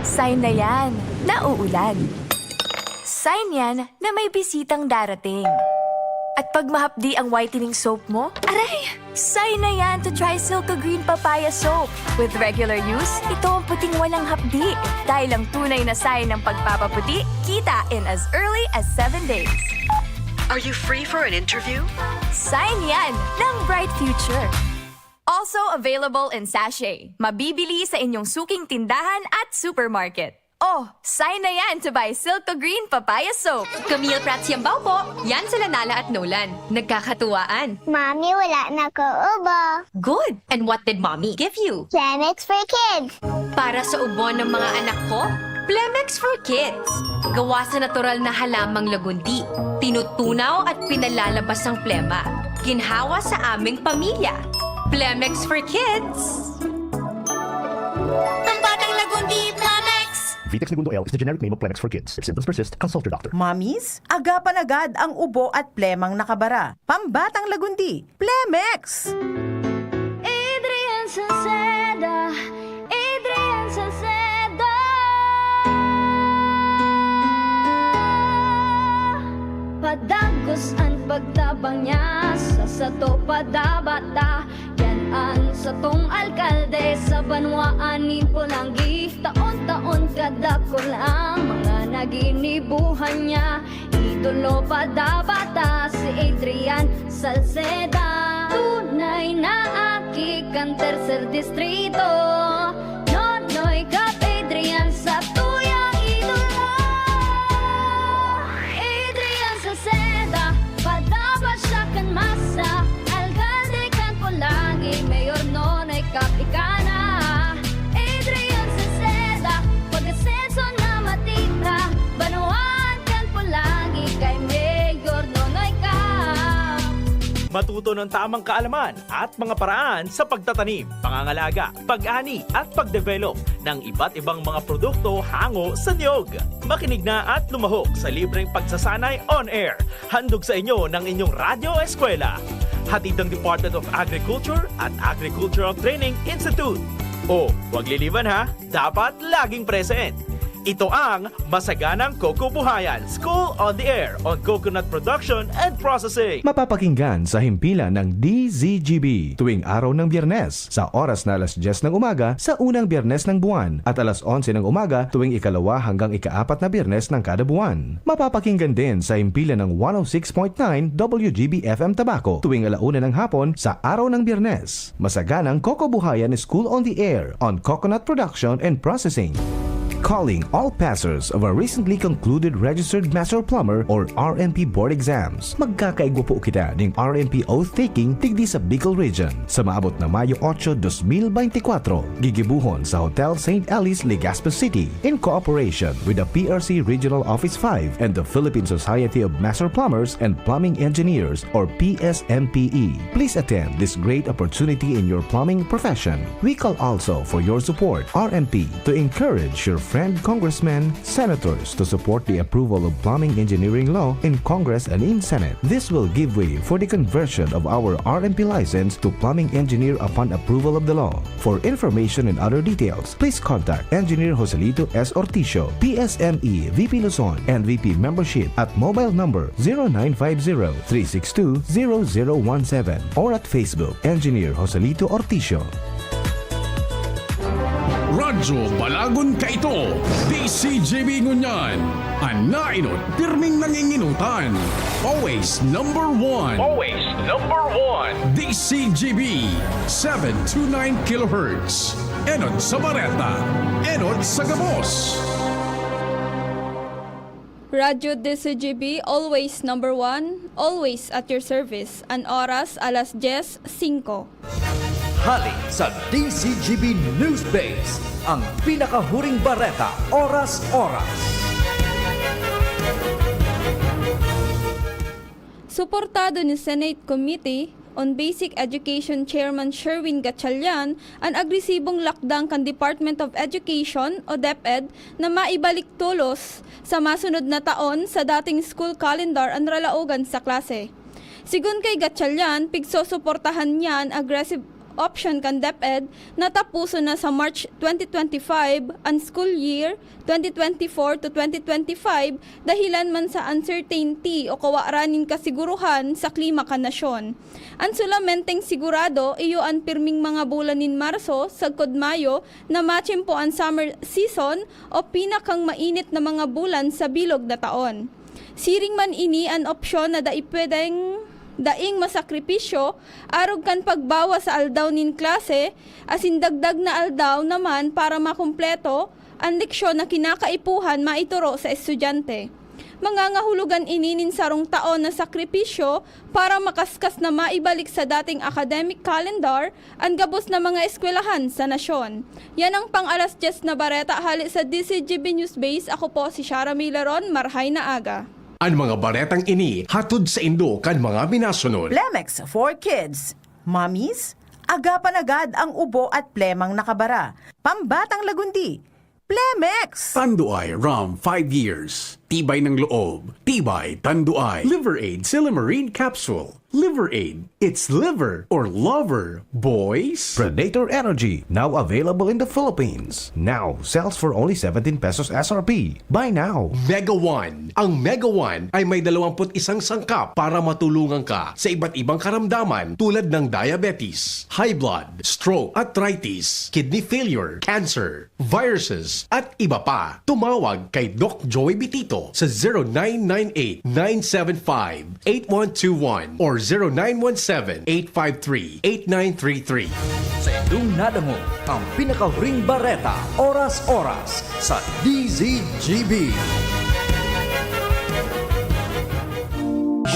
Sign na yan, na uulan. Sign yan na may bisitang darating. At pag mahapdi ang whitening soap mo, aray! Sign na yan to try Silka Green Papaya Soap. With regular use, ito ang puting walang hapdi. Dahil ang tunay na sign ng pagpapaputi, kita in as early as 7 days. Are you free for an interview? Sign yan ng Bright Future. Also available in sachet. Mabibili sa inyong suking tindahan at supermarket. Oh, sign na yan to buy Silka Green Papaya Soap. Camille Prats Yambaw po. Yan sila Nala at Nolan. Nagkakatuwaan. Mommy, wala na ko ubo. Good. And what did Mommy give you? Plemex for kids. Para sa ubo ng mga anak ko, Plemex for Kids. Gawa sa natural na halamang lagundi. Tinutunaw at pinalalabas ang plema. Ginhawa sa aming pamilya. Plemex for Kids. Ang batang lagundi, Plemex. Vitex Segundo L is the generic name of Plemex for kids. If symptoms persist, consult your doctor. Mommies, agapan agad ang ubo at plemang nakabara. Pambatang lagundi, Plemex! Adrian Salceda, Adrian Salceda. Padagos ang pagtabang niya sa sato padabata. Yan sa tong alkalde sa banwaanin po lang gift. Taon-taon kada ko lang mga naginibuhan niya. Idolo padabata si Adrian Salceda. Tunay na aki kan tercer distrito. Nonoy kap Adrian sa tuyang idolo. Adrian Salceda, padabat siya kan masa. Alkalde kan po lagi, mayor nonoy kap Matuto ng tamang kaalaman at mga paraan sa pagtatanim, pangangalaga, pag-ani at pagdevelop ng iba't ibang mga produkto hango sa niyog. Makinig na at lumahok sa libreng pagsasanay on air. Handog sa inyo ng inyong Radyo Eskwela. Hatid ng Department of Agriculture at Agricultural Training Institute. O, huwag liliban ha, dapat laging present. Ito ang Masaganang Coco Buhayan, School on the Air on Coconut Production and Processing. Mapapakinggan sa himpilan ng DZGB tuwing araw ng Biyernes sa oras na alas 10 ng umaga sa unang Biyernes ng buwan at alas 11 ng umaga tuwing ikalawa hanggang ikaapat na Biyernes ng kada buwan. Mapapakinggan din sa himpilan ng 106.9 WGB FM Tabaco tuwing alauna ng hapon sa araw ng Biyernes. Masaganang Coco Buhayan School on the Air on Coconut Production and Processing. Calling all passers of our recently concluded Registered Master Plumber or RMP Board Exams. Magkakaigwa po kita ng RMP Oath-Taking tigdi sa Bicol Region sa maabot na Mayo 8, 2024. Gigibuhon sa Hotel St. Alice, Legazpi City in cooperation with the PRC Regional Office 5 and the Philippine Society of Master Plumbers and Plumbing Engineers or PSMPE. Please attend this great opportunity in your plumbing profession. We call also for your support, RMP, to encourage your friend congressmen, senators to support the approval of plumbing engineering law in Congress and in Senate. This will give way for the conversion of our RMP license to plumbing engineer upon approval of the law. For information and other details, please contact Engineer Joselito S. Orticio, PSME, VP Luzon, and VP Membership at mobile number 0950-362-0017 or at Facebook, Engineer Joselito Orticio. Radyo Balagon ka ito, DCGB Ngunyan, anainot pirming nanginginutan, always number one. Always number one. DCGB, 729 kHz, enod sa Bareta, enod sa Gamos. Radyo DCGB, always number one, always at your service. An oras, alas 10:05. Hali sa DCGB News Base, ang pinakahuring bareta, oras-oras. Suportado ni Senate Committee on Basic Education Chairman Sherwin Gatchalian ang agresibong lakdang kan Department of Education o DepEd na maibalik tulos sa masunod na taon sa dating school calendar ang ralaugan sa klase. Sigun kay Gatchalian, pigsosuportahan niya ang aggressive option kan DepEd na tapuso na sa March 2025 ang school year 2024 to 2025 dahilan man sa uncertainty o kawaranin kasiguruhan sa klima kan nasyon. Ang sulamenteng sigurado iyo ang pirming mga bulan nin Marso sagkod Mayo na matching po ang summer season o pinakang mainit na mga bulan sa bilog na taon. Siring man ini ang opsyon na daing masakripisyo, arog kan pagbawa sa aldaw nin klase, asin dagdag na aldaw naman para makumpleto ang leksyon na kinakaipuhan maituro sa estudyante. Mangangahulugan ini nin sarong taon na sakripisyo para makaskas na maibalik sa dating academic calendar ang gabos na mga eskwelahan sa nasyon. Yan ang pang-alas 10 na bareta hali sa DCGB News Base. Ako po si Shara Milaron, marhay na aga. Ang mga baretang ini hatod sa Indo kan mga minasunod. Plemex for Kids. Mommies, agapan agad ang ubo at plemang nakabara. Pambatang lagundi. Plemex! Tanduay Ram 5 years. Tibay ng loob. Tibay Tanduay. Liver Aid Silimarine Capsule. Liver Aid. It's liver or lover, boys. Predator Energy, now available in the Philippines. Now sells for only 17 pesos SRP. Buy now. Mega One. Ang Mega One ay may 21 sangkap para matulungan ka sa iba't ibang karamdaman tulad ng diabetes, high blood, stroke, arthritis, kidney failure, cancer, viruses, at iba pa. Tumawag kay Doc Joey Bitito sa 0998-975-8121 or 0917-853-8933. Sa inyong nadango, ang pinakahuring bareta, oras-oras sa DZGB.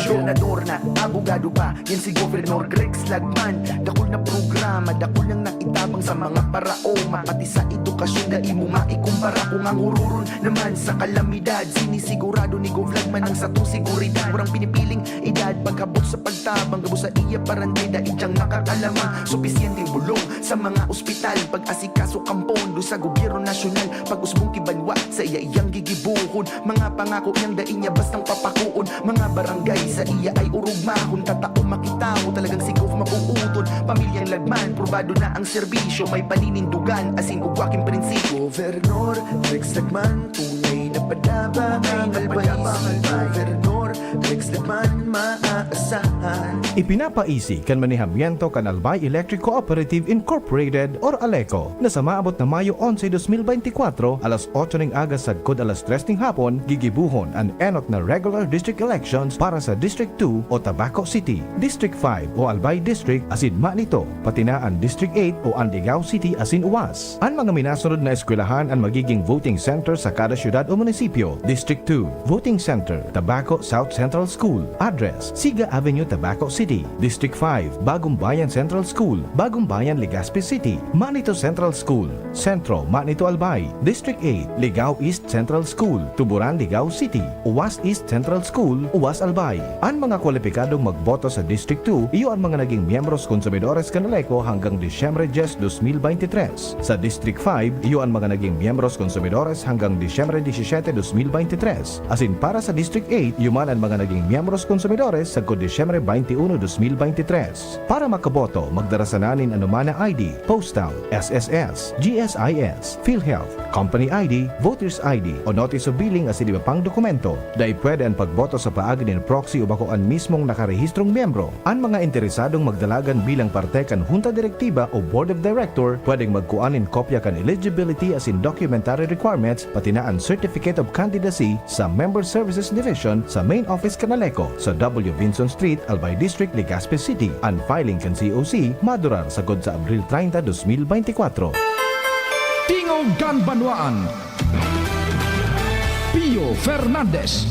Gobernador na, abogado pa, yan si Gobernador Grex Lagman. Dakol na programa, dakol lang nakitabang sa mga paraoma. Pati sa edukasyon na imo maikumpara. Kung ang ururon naman sa kalamidad, sinisigurado ni Gov Lagman ang satong seguridad. Warang pinipiling edad, pagkabot sa pagtabang, gabo sa iya paranday, daig siyang nakakalama. Supisyenteng bulong sa mga ospital, pag-asikaso kampondo sa gobyerno nasyonal. Pag-usbong kibanwa sa iya-iyang gigibuhon, mga pangako niyang daig niya bastang papakuon. Mga barangay sa iya ay urugmahon, tatao makitaho talagang si Gov mapuutod. Pamilyang Lagman, probado na ang serbisyo, may paninindugan asin ugwaking prinsipyo. Gobernador Rex Lagman, tunay na padaba ang albanis. Gobernador Rex Lagman, maaasahan. Ipinapaisi kan manihamiento kan Albay Electric Cooperative Incorporated or ALECO na sa maabot na Mayo 11, 2024 alas 8 ng aga sagkod alas 3 ng hapon gigibuhon ang enot na regular district elections para sa District 2 o Tabaco City, District 5 o Albay District asin Manito, pati na ang District 8 o Andigao City asin Uwas. Ang mga minasunod na eskwelahan ang magiging voting center sa kada syudad o munisipyo. District 2, Voting Center, Tabaco South Central School. Address, Siga Avenue, Tabaco City. District 5, Bagong Bayan Central School, Bagong Bayan, Legazpi City. Manito Central School, Centro, Manito Albay. District 8, Ligao East Central School, Tuburan, Ligao City. Uwas East Central School, Uwas Albay. Ang mga kwalipikadong magboto sa District 2, iyo ang mga naging miyembros konsumidores kanaleco hanggang Disyembre 10, 2023. Sa District 5, iyo ang mga naging miyembros konsumidores hanggang Disyembre 17, 2023. Asin para sa District 8, yuman ang mga naging miyembros konsumidores sa Disyembre 21, 2023. Para makaboto, magdarasananin anuman na ID, Postal, SSS, GSIS, PhilHealth, Company ID, Voters ID o Notice of Billing asin iba pang dokumento. Dahil pwede ang pagboto sa paagi ng proxy o bako ang mismong nakarehistrong miyembro. Ang mga interesadong magdalagan bilang parte kan Junta Direktiba o Board of Director, pwedeng magkuanin kopya kan eligibility asin documentary requirements pati na ang Certificate of Candidacy sa Member Services Division sa Main Office kanaleco sa W. Vinson Street, Albay District, Legazpi City. Ang filing kan COC madurar sagod sa Abril 30, 2024. Tingog kan Banwaan. Pio Fernandez.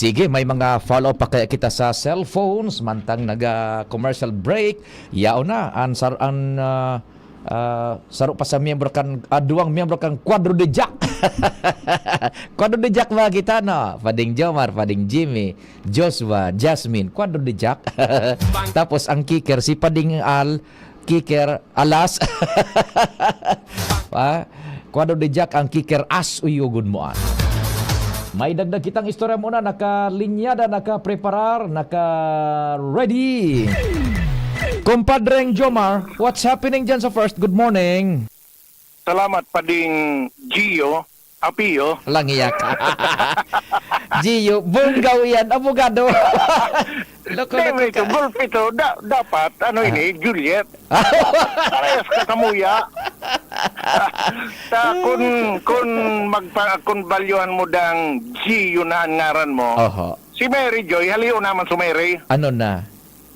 Sige, may mga follow pa kaya kita sa cellphones mantang naga-commercial break. Yao na an saro pa sa miyembro kan duwang miyembro kan Quadro de Jack. Quadro de Jack ba kita no? Pading Jomar, Pading Jimmy, Joshua, Jasmine, Quadro de Jack. Tapos ang kicker si Pading kicker Alas. Quadro de Jack ang kicker as uyugod mo an. May dagdag kitang istorya muna, nakalinyada, nakapreparar, naka-ready. Kumpadreng Jomar, what's happening dyan sa first? Good morning. Salamat Pading Gio, Apio. Lang iyak. Gio, bunggaw yan, abogado. Ito, dapat, ini, Juliet. Parehas katamuya. Kung balyuhan mo dang Gio na ang ngaran mo, si Mary Joy, haliw naman si Mary. Ano na?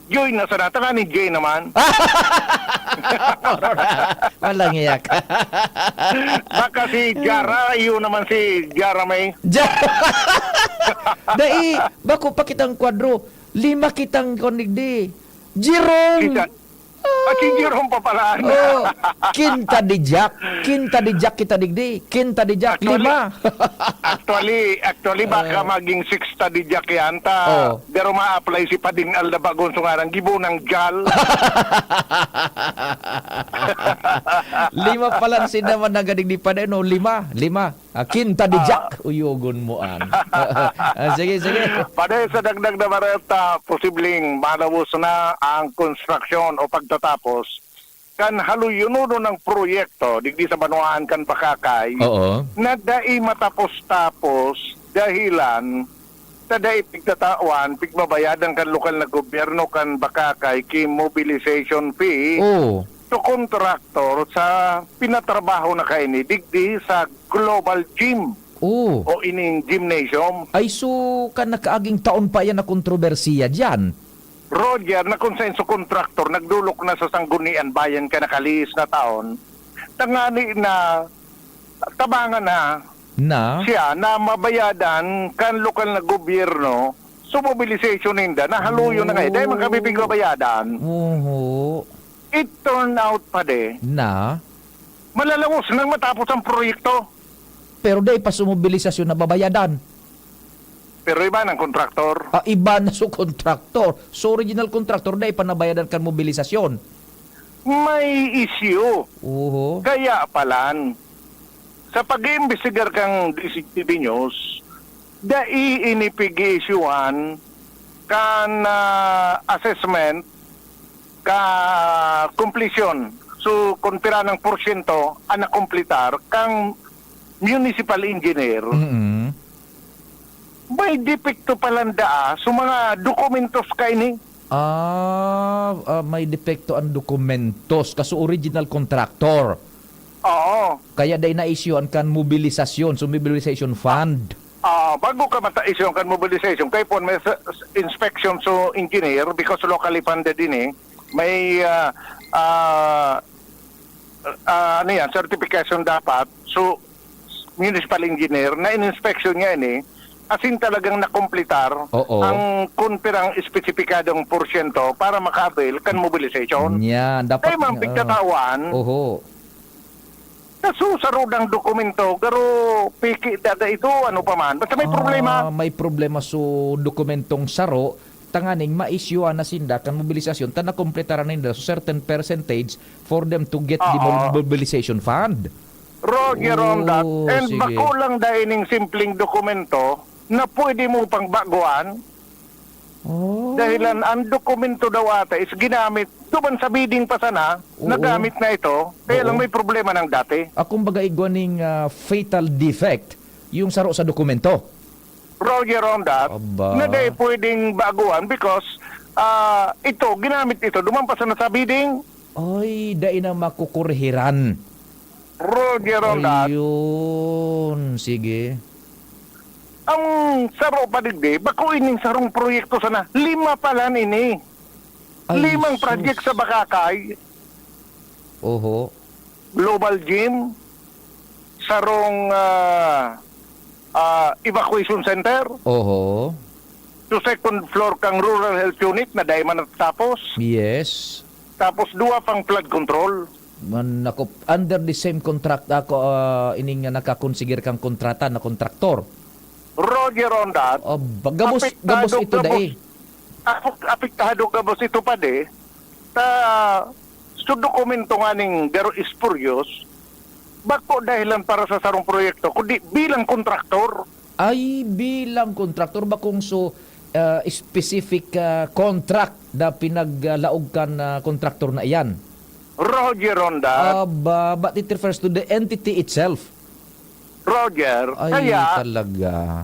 Joy na sa nata ni Jay naman. Walang iyak. Baka si Jara, iyo naman si Jara may. Dai, bako pa kitang kwadro. 5 kitang konigdi. Jerome. At si Jerome pa pala. Oh, kinta di Jack kita digdi. Kinta di Jack, 5. Actually, baka maging 6 study jack yan. Pero ma-apply si Pading Aldabagon sa ngarang gibunang jal. 5 pala sinaman na gadigdi pa din, 5. Kinta di Jack, uyogon mo an. Sige. Paday sa dagdag na Bareta, posibleng malawos na ang construction o pagtatapos kan haluyununo ng proyekto digdi sa Banuan kan Bakakay. Oo. Na dai matapos-tapos dahilan sa dai pigtatawan pigbabayadan kan lokal na gobyerno kan Bakakay ki mobilization fee to contractor sa pinatrabaho na kaini digdi sa Global Gym. O ining gymnasium. Ay so kan nakaaging taon pa yan na kontrobersiya diyan. Roger, na konsenso kontraktor, nagdulok na sa Sanggunian Bayan ka nakaliis na taon, tangani na, tabangan na siya na mabayadan kan lokal na gobyerno so mobilization ninda, nahaluyo na ngayon, dahil magkabibig bayadan. It turned out pa malalawos nang matapos ang proyekto. Pero dahil pa sumobilisasyon na babayadan. Pero iba ng kontraktor. Iba na so kontraktor. So original kontraktor na ipanabayadan kan mobilisasyon. May issue. Kaya palan, sa pag-iimbestigar kang DCTV News, dai inipig-issuean kan assessment ka completion. So kung pira ng porsyento ang nakompletar kang municipal engineer, may depekto palanda sa mga dokumentos kaini. May depekto ang dokumentos kaso original contractor. Oo. Kaya day na-issuean kan mobilisasyon, so mobilization fund. Bago ka mata-issue kan mobilization, kay po may inspection so engineer because locally funded din may certification dapat. So municipal engineer na in-inspection niya asin talagang nakompletar ang kunpirang espesipikadong porsyento para makabil kan mobilization. Dapat ay pigtatawan. Nasusarod ang dokumento pero piki dada ito ano pa man. Basta may problema. May problema so dokumentong saro tanganing ma-issue na sinda kan mobilisasyon tan nakompletaran nila so certain percentage for them to get the mobilization fund. Roger on that. And sige. bako lang dahining simpleng dokumento na pwede mo pang baguan. Dahilan ang dokumento daw ata is ginamit tuban sa bidding pa sana, nagamit na ito, kaya lang may problema ng dati. Akong baga igwaning fatal defect yung saro sa dokumento. Roger on that. Na dahi pwedeng baguan because ito, ginamit ito, dumampas na sa bidding. Ay, dahi na makukurhiran. Roger on that. Ayun, sige. Ang saro pa digdi, bako ining sarong proyekto sana. 5 pala nini. 5 project sa Bakakay. Global Gym, sarong evacuation center. To second floor kang rural health unit na dahil man natapos. Yes. Tapos 2 pang flood control. Under the same contract ako ining nakakonsigir kang kontrata na kontraktor. Roger on that. Gabos ito dahi. Apektado gabos ito pa so dokumento nga ning garo ispurios, bako dahilan para sa sarong proyekto, kundi bilang kontraktor. Ay, bilang kontraktor ba kung so specific contract na pinaglaog kan kontraktor na iyan? Roger on that. But it refers to the entity itself. Roger. Ay, talaga.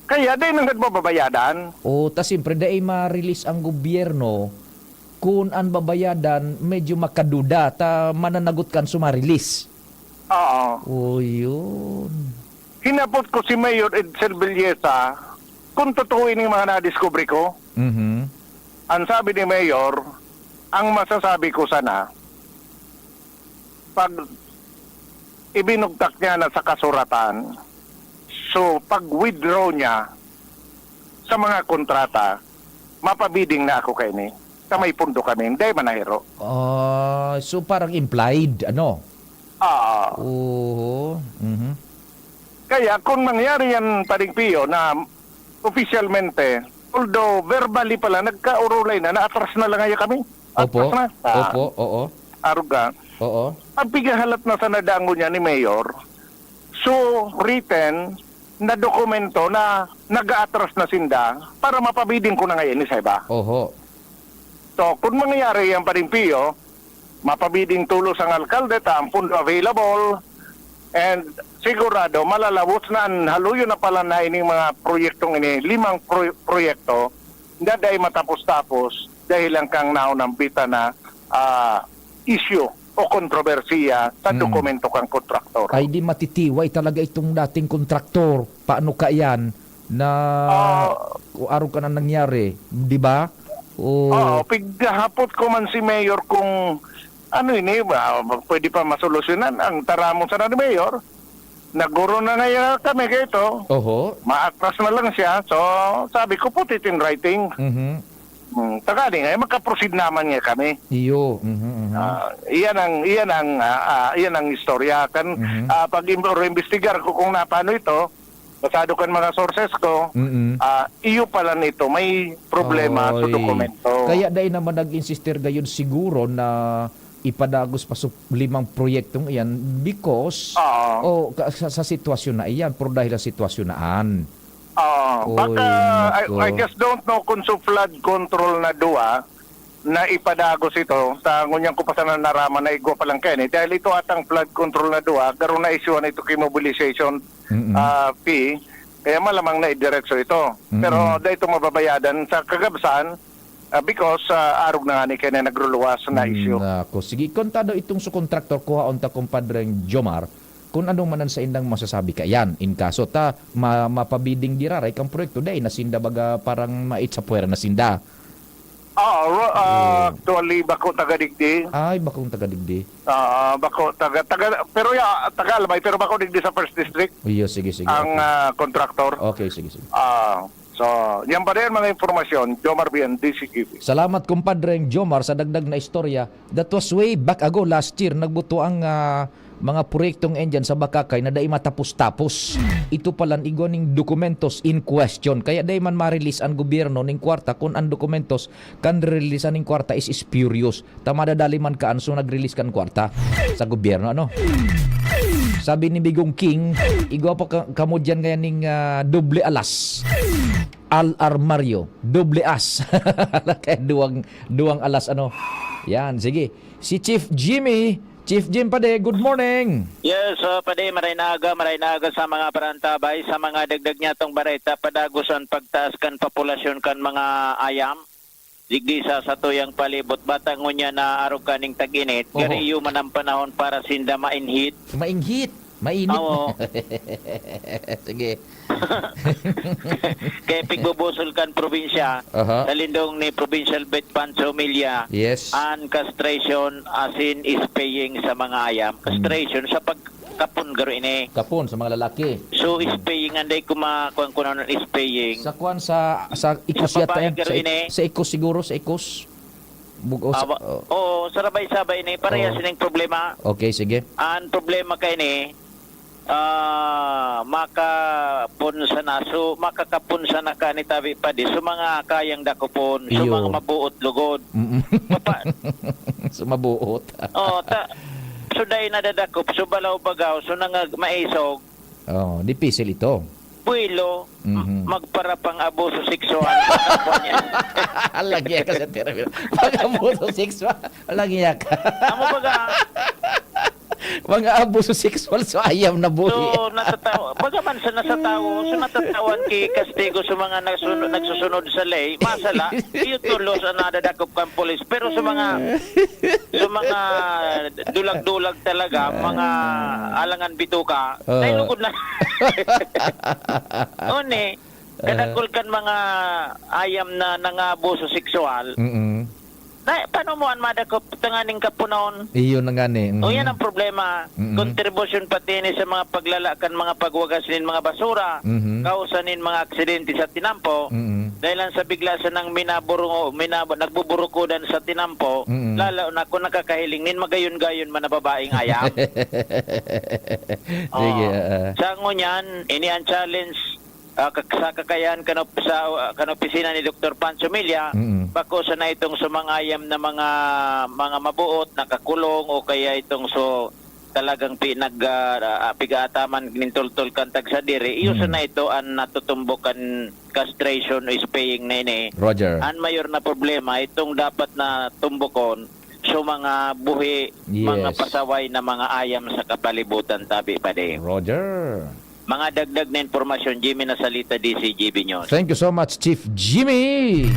Kaya din ang nagbabayadan. Tas siyempre dahil ma-release ang gobyerno kung ang babayadan medyo makaduda mananagot kan suma-release. Yun. Hinapot ko si Mayor Edsel Villeta kung totoo yung mga nadiscovery ko. Ang sabi ni Mayor, ang masasabi ko sana, pag ibinugtak niya na sa kasuratan, so pag-withdraw niya sa mga kontrata, mapabiding na ako kayo ni. may pundo kami, hindi manahiro. So parang implied, ano? Oo. Kaya kung mangyari yan, Paring Pio, na officialmente, although verbally pala, nagkaurulay na, naatras na lang ngayon kami. Opo, Atras na. oo. Aruga. Oo. Ang pigahalat na sa nadango niya ni Mayor, so written na dokumento na nag-aatras na sinda para mapabiding ko na ngayon ni Saiba. Oho. So, kung mangyayari yan pa rin, Pio, mapabiding tulos ang alkalde, ang pundo available, and sigurado, malalabos na, haluyo na pala na ining mga proyektong ini, 5 proyekto, na dahil matapos-tapos, dahil lang kang naunang bita na issue o kontrobersiya sa dokumento kang kontraktor. Ay di matitiway talaga itong dating kontraktor. Paano ka yan na araw ka na nangyari, di ba? Pighapot ko man si Mayor kung ano ini ba, pwede pa masolusyonan ang taramo sa ni Mayor. Naguro na ngayon kami kito. Oho. Maatras na lang siya. So, sabi ko, put it in writing. Tagali nga, makaproceed naman nga kami. Iyo. Iyan ang istorya. Kan, pag imbestigar ko kung napano ito, basado kan mga sources ko, iyo pala nito, may problema sa dokumento. Kaya dahil naman nag-insister gayon siguro na ipadagos pa sa 5 proyektong iyan because sa sitwasyon na iyan, pero dahil sa sitwasyon naan. Baka, I just don't know kung sa flood control na duwa na ipadagos ito sa ngunyang kupasan na naraman na igwa palang kayo. Dahil ito atang flood control na duwa, garo na issue na ito kay mobilization fee, kaya malamang na idiretso ito. Pero dahil ito mababayadan sa kagabsan because arog na nga ni kaya nagruluwas na issue. Sige, kontado itong sa kontraktor kuha on ta kumpadreng Jomar, kung anong manan sa indang masasabi ka yan in kaso ta mapabiding diraray kang proyekto dahil nasinda baga parang maitsapuera nasinda. Actually bako taga-digdi. Ay, bakong taga-digdi. Bako pero taga-Albay pero bako digdi sa First District. Iyo, sige. Ang kontraktor. Okay, sige. So, yan pa rin mga informasyon, Jomar Bian, DCQP. Salamat kumpadreng Jomar sa dagdag na istorya. That was way back ago last year. Nagbuto ang mga proyektong engine sa Bakakay na dai matapos-tapos. Ito palan igoning dokumentos in question. Kaya dai man ma-release ang gobyerno ning kwarta kung ang dokumentos kan release ning kwarta is spurious. Tamadadali man kaan so nag-release kan kwarta sa gobyerno ano. Sabi ni Bigong King, igwa pa kamo dyan ngayon ning doble alas. Al-armario, doble as. Kaya duwang alas ano. Yan, sige. Si Chief Jimmy, Chief Jim Pade, good morning. Yes, Pade, maray naga sa mga parantabay, sa mga dagdag niya tong bareta, padagusan pagtaas kan populasyon kan mga ayam. Digdi sa tuyang palibot, batang ngunya na araw kaning tag-init, gari iyo man ang panahon para sinda mainhit. Mainhit? Mainit? Oo. Sige. Kaya pigbubusol kan probinsya, talindong ni Provincial Vet Pancho Milia, yes. An castration asin spaying sa mga ayam. Castration sa pagkapon garo ini. Kapon sa mga lalaki. So spaying anday kumakuan kuno ng spaying. Sa kuan sa ikos yata yan. Sa ikos siguro, sa ikos. Sarabay-sabay ni parehas ning problema. Okay, sige. Ang problema kay ni makakapunsa na ka ni tabi pa di so mga kayang dakopon so mga mabuot lugod so mabuot so dahil nadadakop so balaw bagaw so nang maisog dipisil ito buwilo magparapang abuso sexual lagi ka sa therapy pag-abuso sexual lagi ka amo baga mga abuso sexual so ayam na buhi. So natatawa, bagaman sa natatawan kay kastigo sa mga nagsusunod sa ley, masala, iyo tulos ang nadadakop kan pulis. Pero sa mga dulag-dulag talaga, mga alangan bituka, nailugod na. One, kadagol kan mga ayam na nangabuso sexual. Paano mo ang madakop tanganing kapunon? Iyo na gani. Yan ang problema. Contribution pati ni sa mga paglalakan, mga pagwagas nin mga basura, kausanin mga aksidente sa tinampo. dahil lang sa bigla sa nang nagbuburukudan sa tinampo, lalo na kung nakakahiling nin magayon-gayon man na babaeng ayam. Sige. Sa ngunyan, ini ang challenge sa kakayahan kanopisina ni Dr. Pancho Milla, bako sa na itong sumangayam na mga mabuot, nakakulong o kaya itong talagang pigataman nintultul kantag sa diri, iyo sa na ito ang natutumbukan castration o spaying na ini. Roger. Ang mayor na problema, itong dapat na tumbukon so mga buhi, mga pasaway na mga ayam sa kapalibutan tabi pa din. Roger. Mga dagdag na informasyon, Jimmy Nasalita, DCGB News. Thank you so much, Chief Jimmy.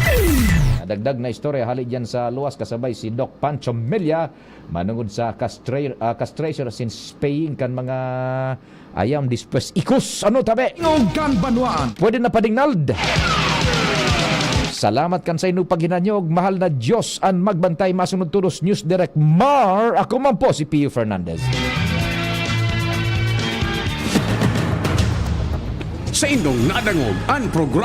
Dagdag na istorya hali dyan sa luwas kasabay si Doc Pancho Milla manungod sa castration sin spaying kan mga ayam dispes ikus. Ano tabi? Tingog Ganbanwaan. Pwede na padingnald. Salamat kan sa inyo paghinanyog. Mahal na Diyos ang magbantay masunod tulos News Direct Mar. Ako man po si Pio Fernandez. Sa inyong nadangog ang programa